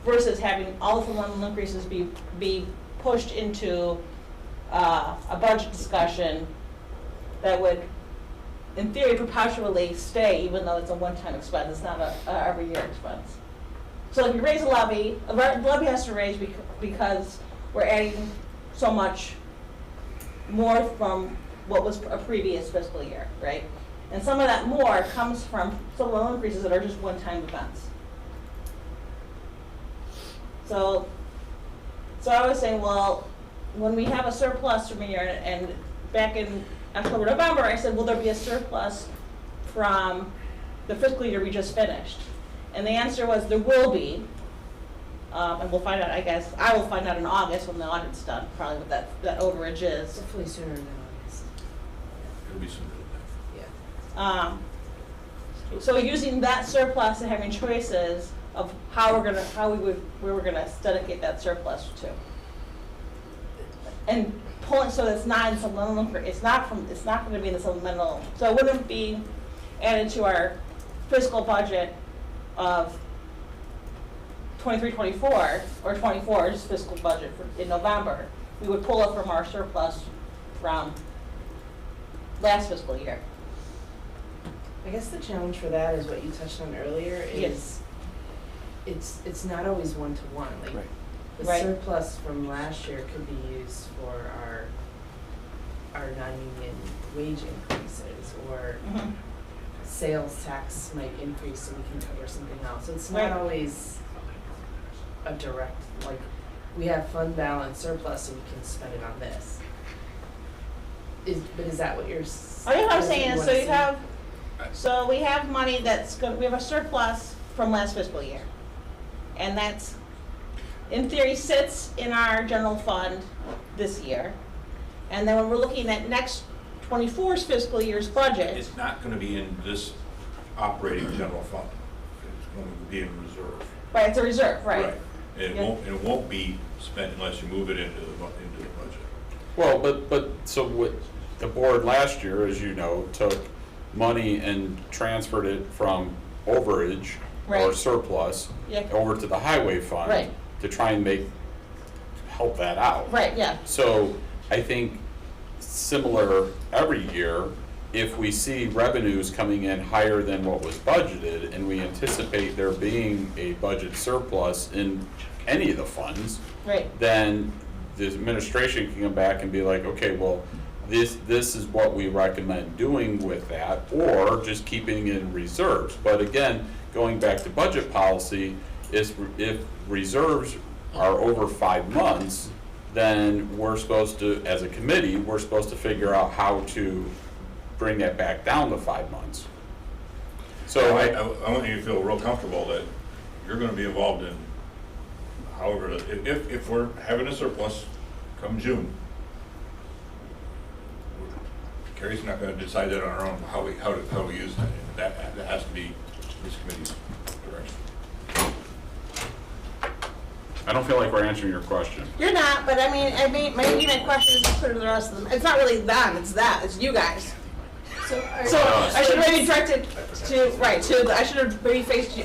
versus having all of the supplemental increases be pushed into a budget discussion that would, in theory, perpetually stay, even though it's a one-time expense. It's not a every year expense. So if you raise a levy has to raise because we're adding so much more from what was a previous fiscal year, right? And some of that more comes from supplemental increases that are just one-time events. So I was saying, well, when we have a surplus from a year, and back in October, November, I said, will there be a surplus from the fiscal year we just finished? And the answer was there will be, and we'll find out, I guess, I will find out in August when the audit's done, probably what that overage is. Hopefully sooner than August. It'll be sooner than Yeah. So using that surplus and having choices of where we're gonna dedicate that surplus to. And pulling, so it's not in supplemental, it's not gonna be in the supplemental, so it wouldn't be added to our fiscal budget of 23-24 or 24's fiscal budget in November, we would pull up from our surplus from last fiscal year. I guess the challenge for that is what you touched on earlier is it's not always one-to-one. Like Right. the Right. surplus from last year could be used for our non-union wage increases, or sales tax might increase so we can cover something else. So it's not Right. always a direct, like, we have fund balance surplus so we can spend it on this. But is that what you're Oh, yeah, what I'm is it saying is, wanna so you see? have, so we have money we have a surplus from last fiscal year. And that's, in theory, sits in our general fund this year. And then when we're looking at next 24's fiscal year's budget, It's not gonna be in this operating general fund. It's going to be in reserve. right, it's a reserve, right? And Yeah. it won't be spent unless you move it into the budget. Well, but, so what, the board last year, as you know, took money and transferred it from overage or Right. surplus Yeah. over to the highway fund. Right. To try and help that out. Right, yeah. So I think similar every year, if we see revenues coming in higher than what was budgeted and we anticipate there being a budget surplus in any of the funds, Right. then the administration can come back and be like, okay, well, this is what we recommend doing with that, or just keeping it in reserves. But again, going back to budget policy, is if reserves are over 5 months, then we're supposed to, as a committee, we're supposed to figure out how to bring that back down to 5 months. So I want you to feel real comfortable that you're gonna be involved in however, if we're having a surplus come June, Carrie's not gonna decide that on our own, how we use that. That has to be this committee's direction. I don't feel like we're answering your question. You're not, but I mean, maybe my question is clear to the rest of them. It's not really them, it's you guys. So So I should maybe direct it I should have maybe faced you,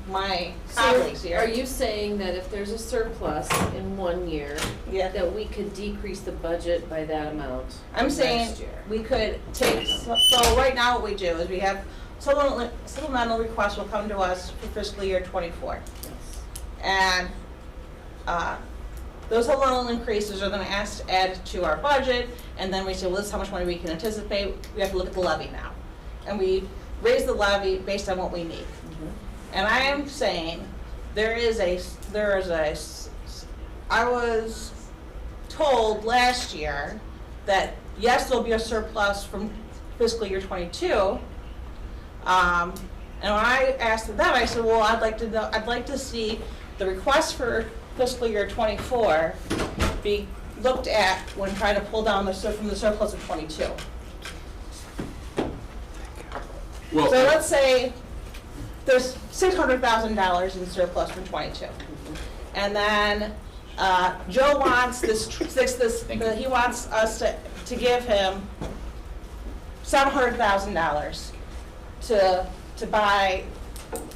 my colleagues here. Are you saying that if there's a surplus in 1 year, Yeah. that we could decrease the budget by that amount I'm next saying year? we could take, so right now what we do is we have supplemental requests will come to us for fiscal year 24. Yes. And those supplemental increases are then asked to add to our budget, and then we say, well, this is how much money we can anticipate. We have to look at the levy now. And we raise the levy based on what we need. And I am saying, I was told last year that, yes, there'll be a surplus from fiscal year 22. And when I asked them, I said, well, I'd like to see the request for fiscal year 24 be looked at when trying to pull down from the surplus of 22. Well, So let's say there's $600,000 in surplus from 22. And then Joe wants he wants us to give him $700,000 to buy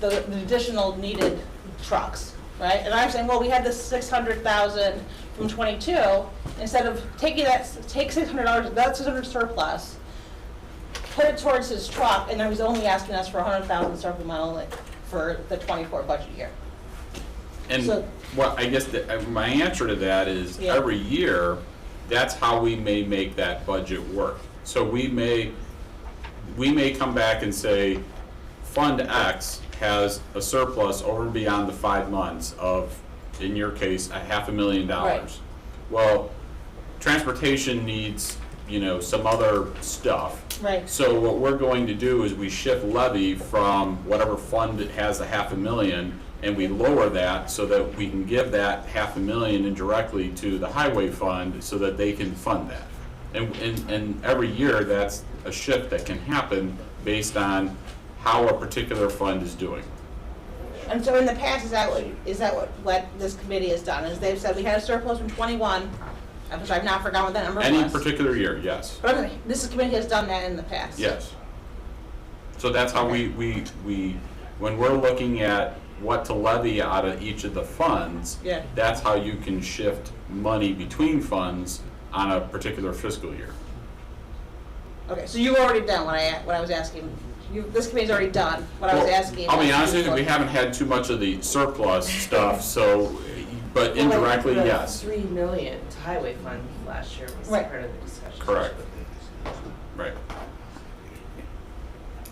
the additional needed trucks, right? And I'm saying, well, we had this $600,000 from 22. Instead of take $600, that's $600 surplus, put it towards his truck, and then he's only asking us for $100,000 supplemental for the 24 budget year. and so- what, I guess my answer to that is Yeah. every year, that's how we may make that budget work. So we may come back and say, Fund X has a surplus over and beyond the 5 months of, in your case, $500,000. Right. Well, transportation needs, some other stuff. Right. So what we're going to do is we shift levy from whatever fund it has the $500,000, and we lower that so that we can give that $500,000 indirectly to the highway fund so that they can fund that. And every year, that's a shift that can happen based on how a particular fund is doing. And so in the past, is that what this committee has done? Is they've said we had a surplus from 21, which I've now forgotten what that number was. Any particular year, yes, But this committee has done that in the past. yes. So that's how we when we're looking at what to levy out of each of the funds, Yeah. that's how you can shift money between funds on a particular fiscal year. Okay, so you've already done what I was asking. This committee's already done what I was Well, asking. I'll be honest with you, we haven't had too much of the surplus stuff, so, but Well, like indirectly, the yes. 3 million to highway fund last year was Right. part of the discussion. Correct. Right.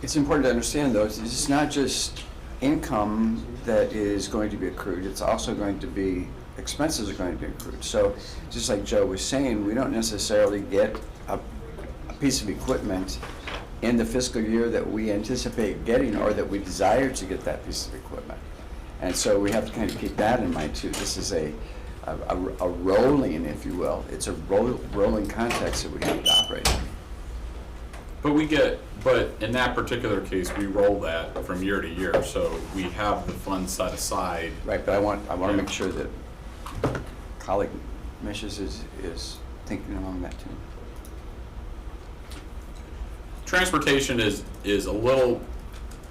It's important to understand, though, it's not just income that is going to be accrued, it's also going to be, expenses are going to be accrued. So, just like Joe was saying, we don't necessarily get a piece of equipment in the fiscal year that we anticipate getting or that we desire to get that piece of equipment. And so we have to kind of keep that in mind too. This is a rolling, if you will, it's a rolling context that we have to operate in. But in that particular case, we roll that from year to year, so we have the funds set aside. Right, but I want to make sure that colleague Mrs. is thinking along that too. Transportation is a little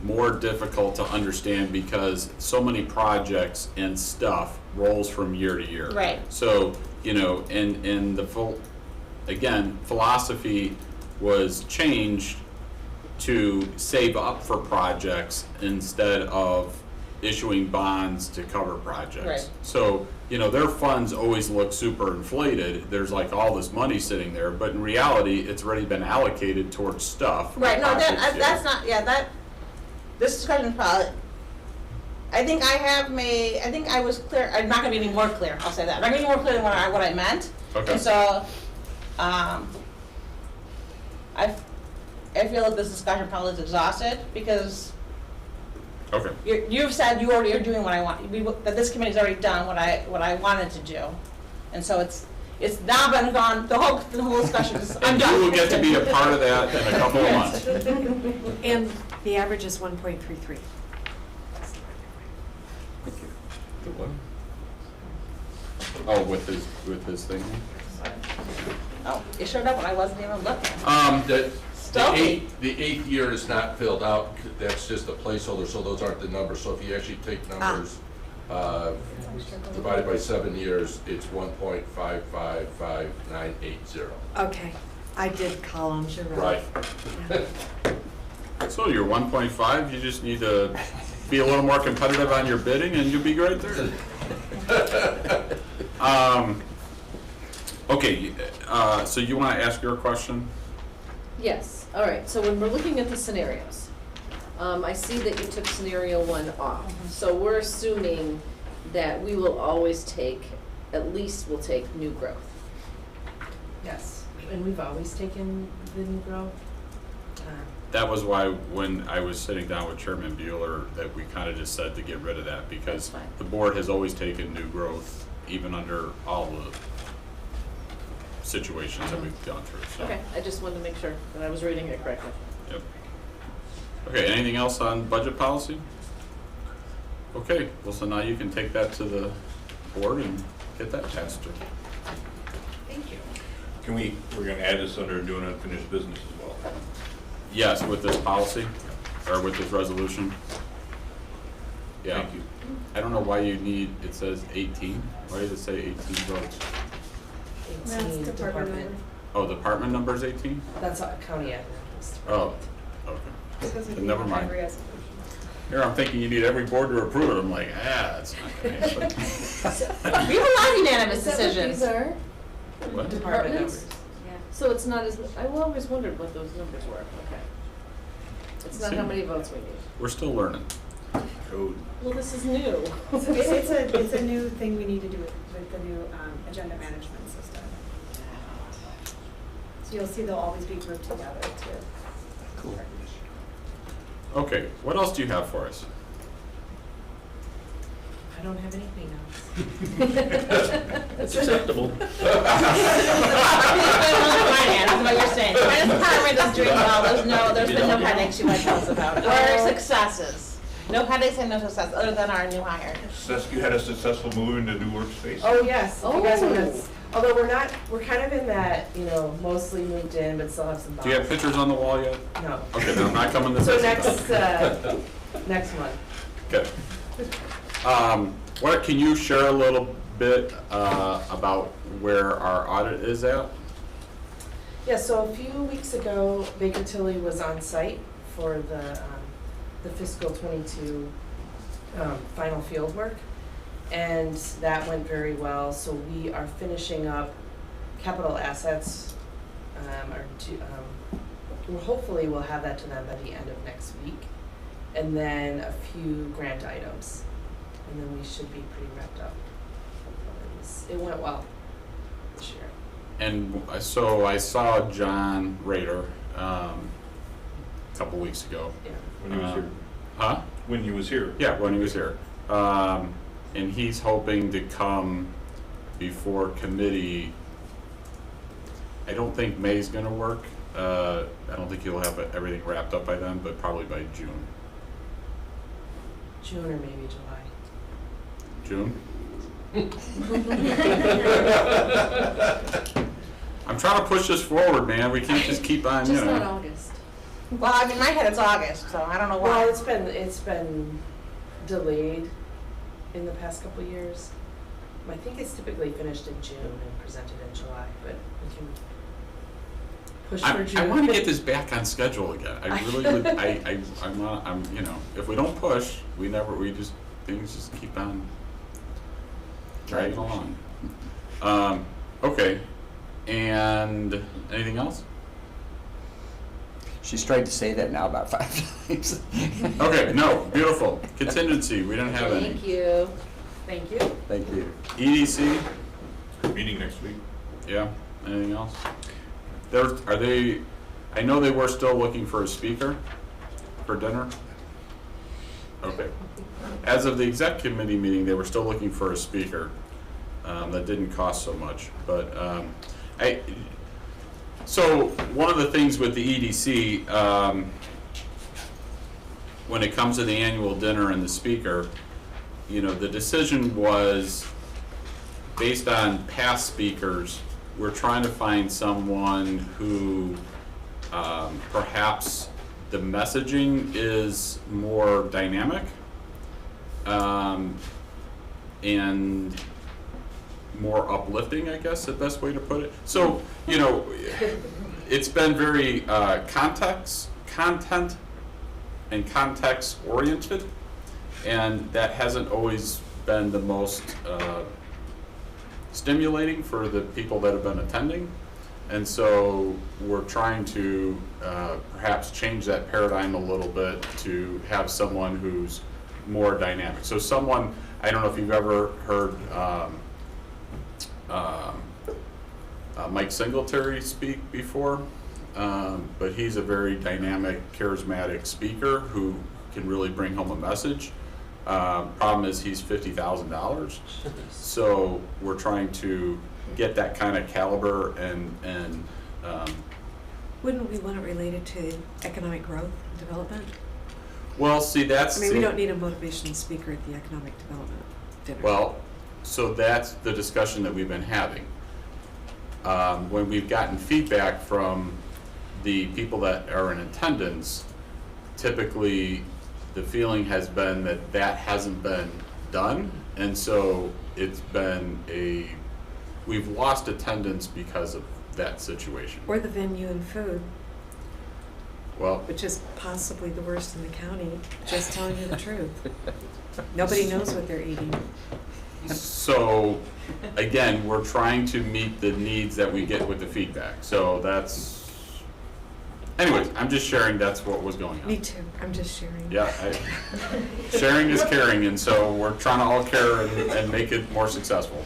more difficult to understand because so many projects and stuff rolls from year to year. Right. So, and the philosophy was changed to save up for projects instead of issuing bonds to cover projects. Right. So, their funds always look super inflated. There's like all this money sitting there, but in reality, it's already been allocated towards stuff. Right, no, projects, that's not, this discussion is probably, I think I was clear, I'm not gonna be any more clear, I'll say that. I'm not gonna be more clear than what I meant. Okay. And so, I feel that this discussion probably is exhausted because Okay. you've said you already are doing what I want, that this committee's already done what I wanted to do. And so it's now been gone, the whole discussion is, I'm And done. you will get to be a part of that in a couple of months. And the average is 1.33. Thank you. Oh, with his thing? Oh, it showed up when I wasn't even looking. The eighth year is not filled out, that's just a placeholder, so those aren't the numbers. So if you actually take numbers, divided by 7 years, it's 1.555980. Okay, I did columns, you're right. Right. So you're 1.5, you just need to be a little more competitive on your bidding and you'll be right there. Okay, so you want to ask your question? Yes, all right, so when we're looking at the scenarios, I see that you took scenario 1 off. So we're assuming that we will always take, at least we'll take new growth. Yes, and we've always taken the new growth. That was why when I was sitting down with Chairman Bueller, that we kind of just said to get rid of that because That's fine. the board has always taken new growth, even under all the situations that we've gone through, so. Okay, I just wanted to make sure that I was reading it correctly. Yep. Okay, anything else on budget policy? Okay, well, so now you can take that to the board and get that passed. Thank you. We're gonna add this under doing unfinished business as well. Yes, with this policy, or with this resolution. Yeah. Thank you. I don't know why you need, it says 18, why does it say 18 votes? 18 department. Oh, the department number is 18? That's a county admin. Oh, okay. Then never mind. Here, I'm thinking you need every board to approve it, I'm like, that's not gonna happen. We have a lot of unanimous decisions. These are What? Department departments? numbers. So it's not as, I always wondered what those numbers were, okay. It's not how many votes we need. We're still learning. Code. Well, this is new. It's a new thing we need to do with the new agenda management system. So you'll see they'll always be grouped together too. Cool. Okay, what else do you have for us? I don't have anything else. That's acceptable. Finance, is what you're saying. Finance department is doing well, there's been no headaches you might tell us about, or successes. No headaches and no success, other than our new hire. You had a successful move into new workspace? Oh, yes, if you guys want Oh. to, although we're kind of in that, mostly moved in, but still have some. Do you have pictures on the wall yet? No. Okay, then I'm not coming to So visit. next, Next month. Okay. What, can you share a little bit about where our audit is at? Yeah, so a few weeks ago, Baker Tilly was on site for the fiscal '22 final field work, and that went very well. So we are finishing up capital assets. Hopefully we'll have that to them by the end of next week, and then a few grant items, and then we should be pretty wrapped up. It went well this year. And so I saw John Rader a couple weeks ago. Yeah. When he was here. Huh? When he was here. Yeah, when he was here. And he's hoping to come before committee. I don't think May's gonna work. I don't think he'll have everything wrapped up by then, but probably by June. June or maybe July. June? I'm trying to push this forward, man. We can't just keep on, you Just not know. August. Well, I mean, in my head it's August, so I don't know why. Well, it's been delayed in the past couple of years. I think it's typically finished in June and presented in July, but we can push for June. I want to get this back on schedule again. I really would. I'm, you know, if we don't push, things just keep on dragging along. Okay. And anything else? She's tried to say that now about 5 times. Okay, no, beautiful. Contingency, we don't have any. Thank you. Thank you. Thank you. EDC, Meeting next week. yeah, anything else? I know they were still looking for a speaker for dinner. Okay. As of the exec committee meeting, they were still looking for a speaker. That didn't cost so much, but, so one of the things with the EDC, when it comes to the annual dinner and the speaker, you know, the decision was based on past speakers. We're trying to find someone who perhaps the messaging is more dynamic and more uplifting, I guess, the best way to put it. So, you know, it's been very content and context oriented, and that hasn't always been the most stimulating for the people that have been attending. And so we're trying to perhaps change that paradigm a little bit to have someone who's more dynamic. So someone, I don't know if you've ever heard Mike Singletary speak before, but he's a very dynamic, charismatic speaker who can really bring home a message. Problem is he's $50,000, so we're trying to get that kind of caliber and Wouldn't we want it related to economic growth and development? well, see, that's I mean, we don't need a motivational speaker at the economic development dinner. well, so that's the discussion that we've been having. When we've gotten feedback from the people that are in attendance, typically the feeling has been that that hasn't been done, and so it's been we've lost attendance because of that situation. Or the venue and food, Well, which is possibly the worst in the county, just telling you the truth. Nobody knows what they're eating. so again, we're trying to meet the needs that we get with the feedback. So that's, anyways, I'm just sharing that's what was going on. Me too, I'm just sharing. Yeah, sharing is caring, and so we're trying to all care and make it more successful.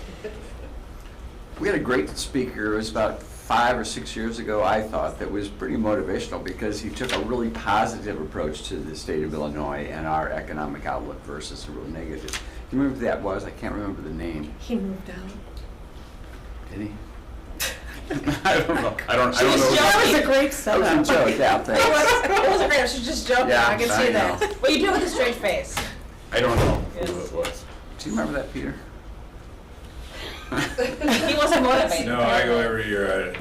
We had a great speaker, it was about 5 or 6 years ago, I thought, that was pretty motivational because he took a really positive approach to the state of Illinois and our economic outlook versus a real negative. Do you remember who that was? I can't remember the name. He moved out. Did he? I don't know. I don't know. That was a great That was setup. a joke, yeah, thanks. It wasn't great, she was just joking, Yeah, I can I see know. that. But you do it with a straight face. I don't know who it was. Do you remember that, Peter? He wasn't motivated. No, I go every year.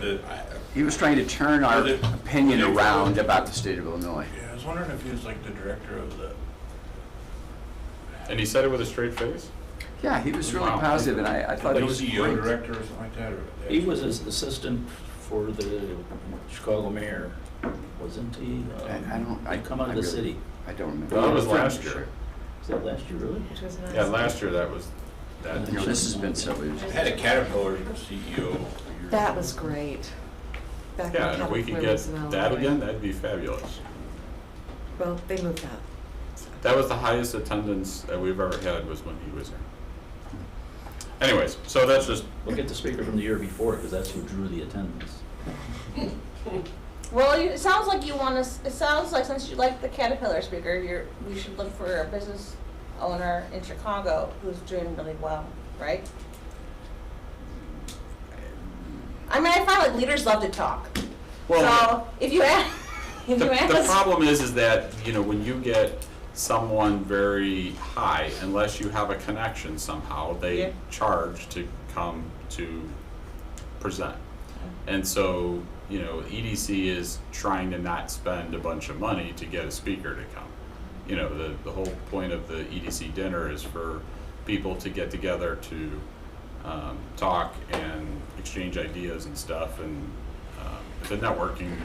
He was trying to turn our Was it- opinion was it- around about the state of Illinois. Yeah, I was wondering if he was like the director of the And he said it with a straight face? Yeah, he was really Wow. positive, and I thought it was CEO, great. director, or something like that, or? He was his assistant for the Chicago mayor, wasn't he? I Come out I of the really- city. I don't remember. Well, that was last year. Was that last year, really? Which was nice. Yeah, last year that was, that. You know, this has been several years. I had a Caterpillar CEO. That was great. Back Yeah, when and if we could Caterpillar get was in that Illinois. again, that'd be fabulous. Well, they moved out. so. That was the highest attendance that we've ever had was when he was here. Anyways, so that's just, Look at the speaker from the year before, because that's who drew the attendance. Well, it sounds like you want to, it sounds like since you like the Caterpillar speaker, we should look for a business owner in Chicago who's doing really well, right? I mean, I find like leaders love to talk. well, So if you ask, the problem is that, you know, when you get someone very high, unless you have a connection somehow, they Yeah. charge to come to present. And so, you know, EDC is trying to not spend a bunch of money to get a speaker to come. You know, the whole point of the EDC dinner is for people to get together to talk and exchange ideas and stuff, and it's a networking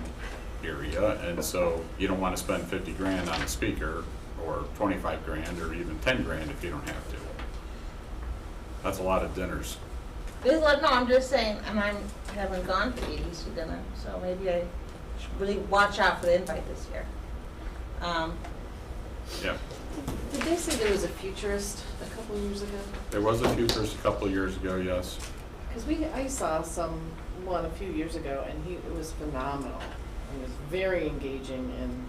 area, and so you don't want to spend 50 grand on a speaker, or 25 grand, or even 10 grand if you don't have to. That's a lot of dinners. no, I'm just saying, and I haven't gone to the EDC dinner, so maybe I should really watch out for the invite this year. Yeah, Did they say there was a futurist a couple years ago? there was a futurist a couple of years ago, yes. Because I saw one a few years ago, and it was phenomenal. It was very engaging, and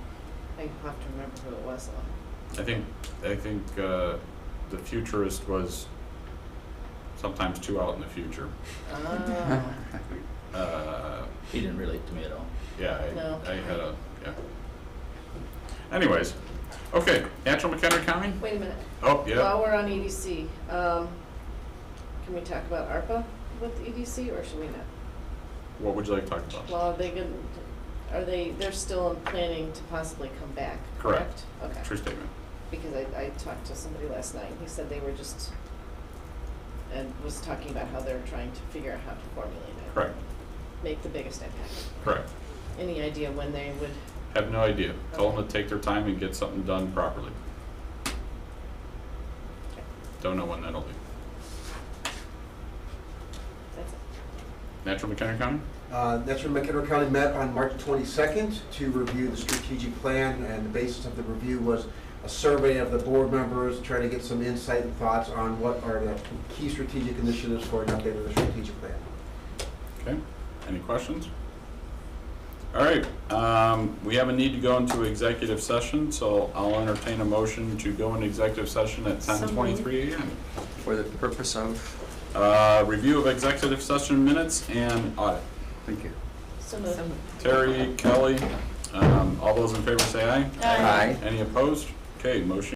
I have to remember who it was though. I think the futurist was sometimes too out in the future. Oh. He didn't relate to me at all. Yeah, No. I had yeah. Anyways, okay, Natural McHenry County? Wait a minute. Oh, yeah, While we're on EDC, can we talk about ARPA with EDC, or should we not? what would you like to talk about? Well, they're still planning to possibly come back, Correct. correct? Okay. True statement. Because I talked to somebody last night, and he said they were just, and was talking about how they're trying to figure out how to formulate it. Correct, Make the biggest impact. correct. Any idea when they would? Have no idea. Tell them to take their time and get something done properly. Don't know when that'll be. That's it. Natural McHenry County? Natural McHenry County met on March 22nd to review the strategic plan, and the basis of the review was a survey of the board members, trying to get some insight and thoughts on what are the key strategic initiatives for an update of the strategic plan. Okay, any questions? All right, we have a need to go into executive session, so I'll entertain a motion to go into executive session at So moved. 10:23 a.m. For the purpose of, Review of executive session minutes and audit. thank you. So moved. Terry, Kelly, all those in favor say aye. Aye. Any opposed? Okay, motion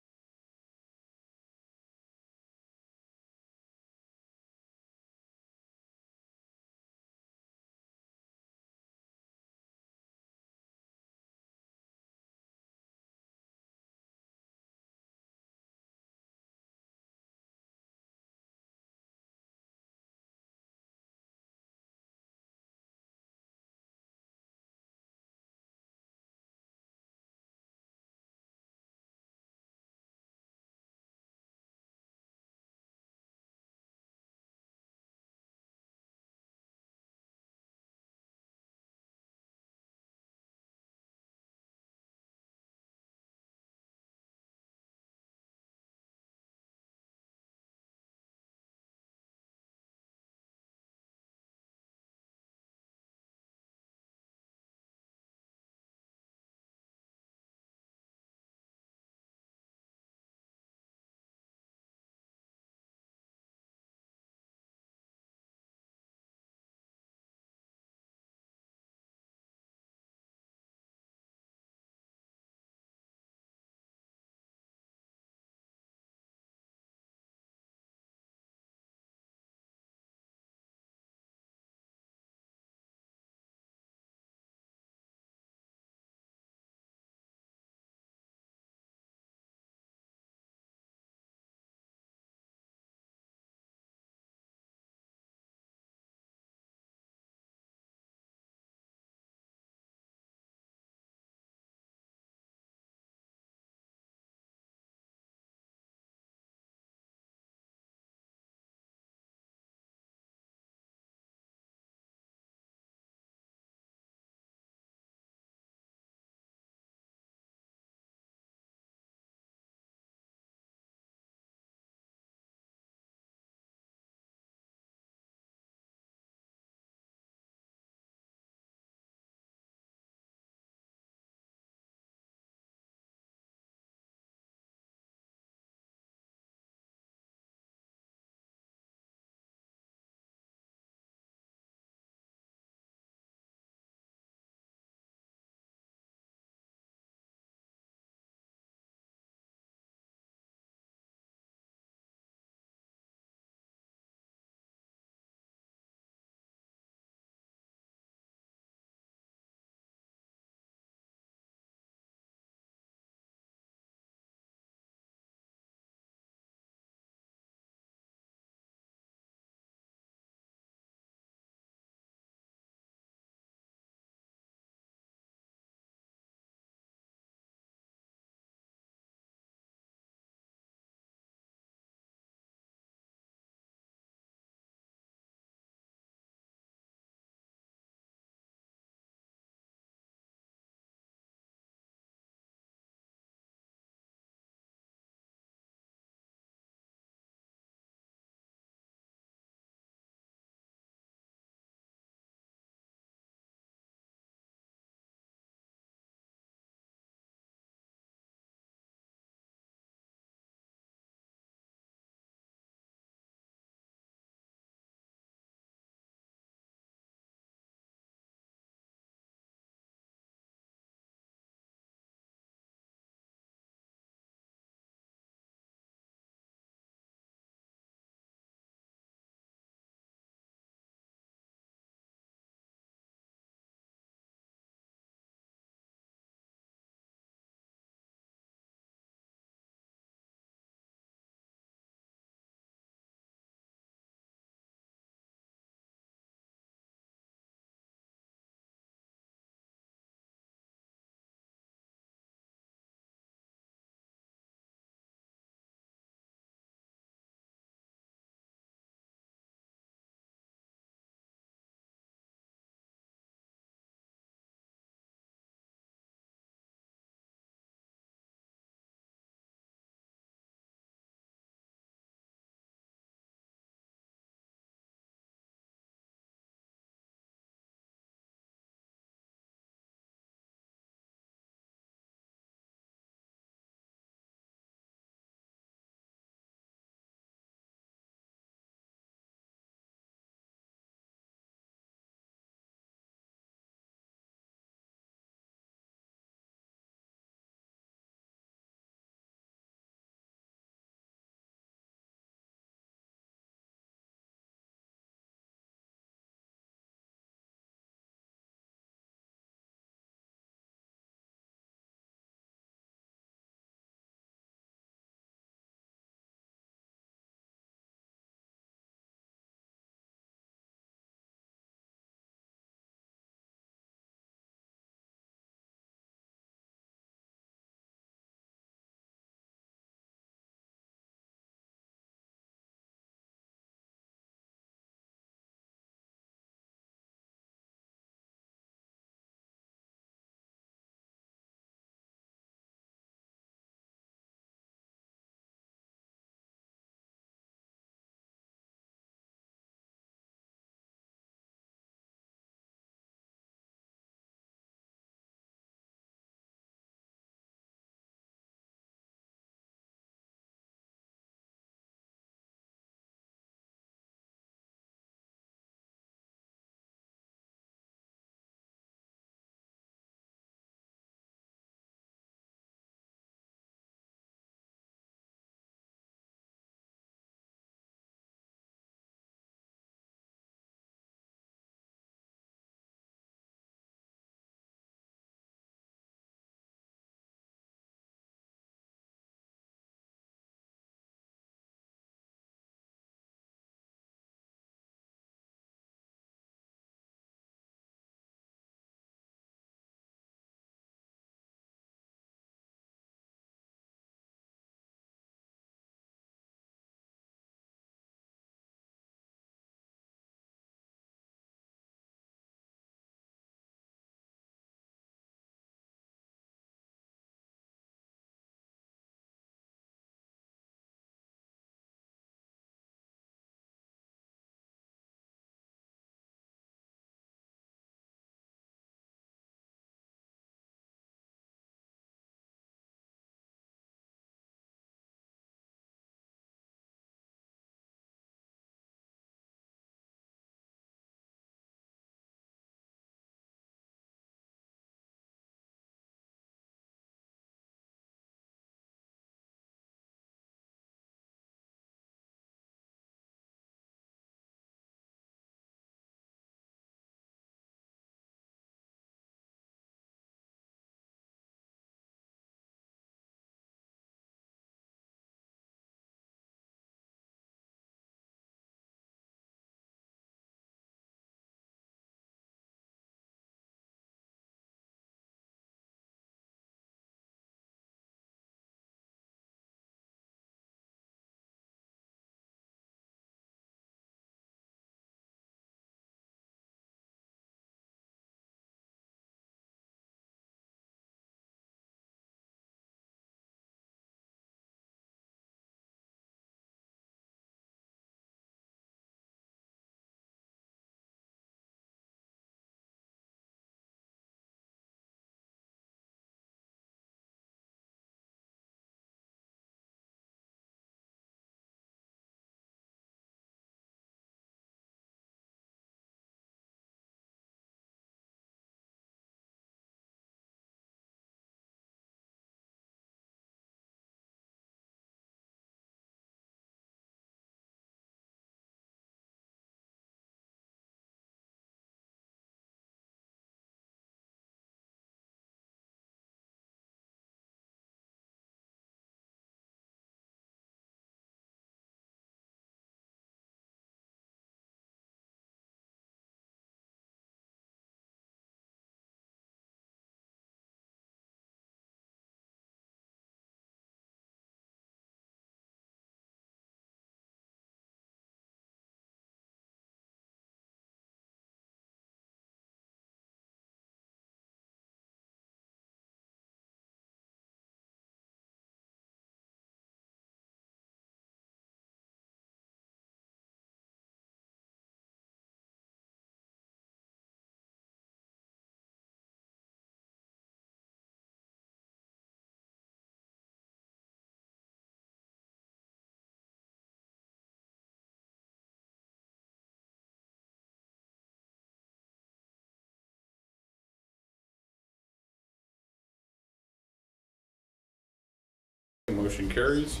Motion carries.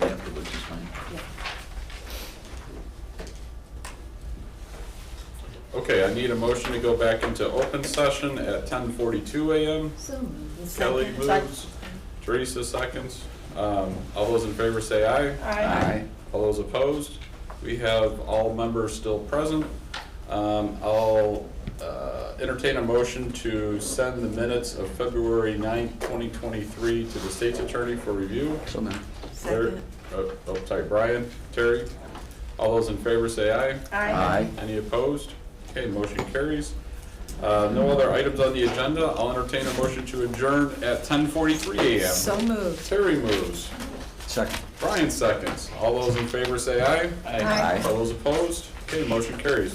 Afterwards is fine. Okay, I need a motion to go back into open session at 10:42 a.m. So moved. Kelly moves, Teresa seconds. All those in favor say aye. Aye. All those opposed? We have all members still present. I'll entertain a motion to send the minutes of February 9th, 2023 to the state's attorney for review. So moved. Second. Sorry, Brian, Terry. All those in favor say aye. Aye. Any opposed? Okay, motion carries. No other items on the agenda. I'll entertain a motion to adjourn at 10:43 a.m. So moved. Terry moves. Second. Brian seconds. All those in favor say aye. Aye. All those opposed? Okay, motion carries.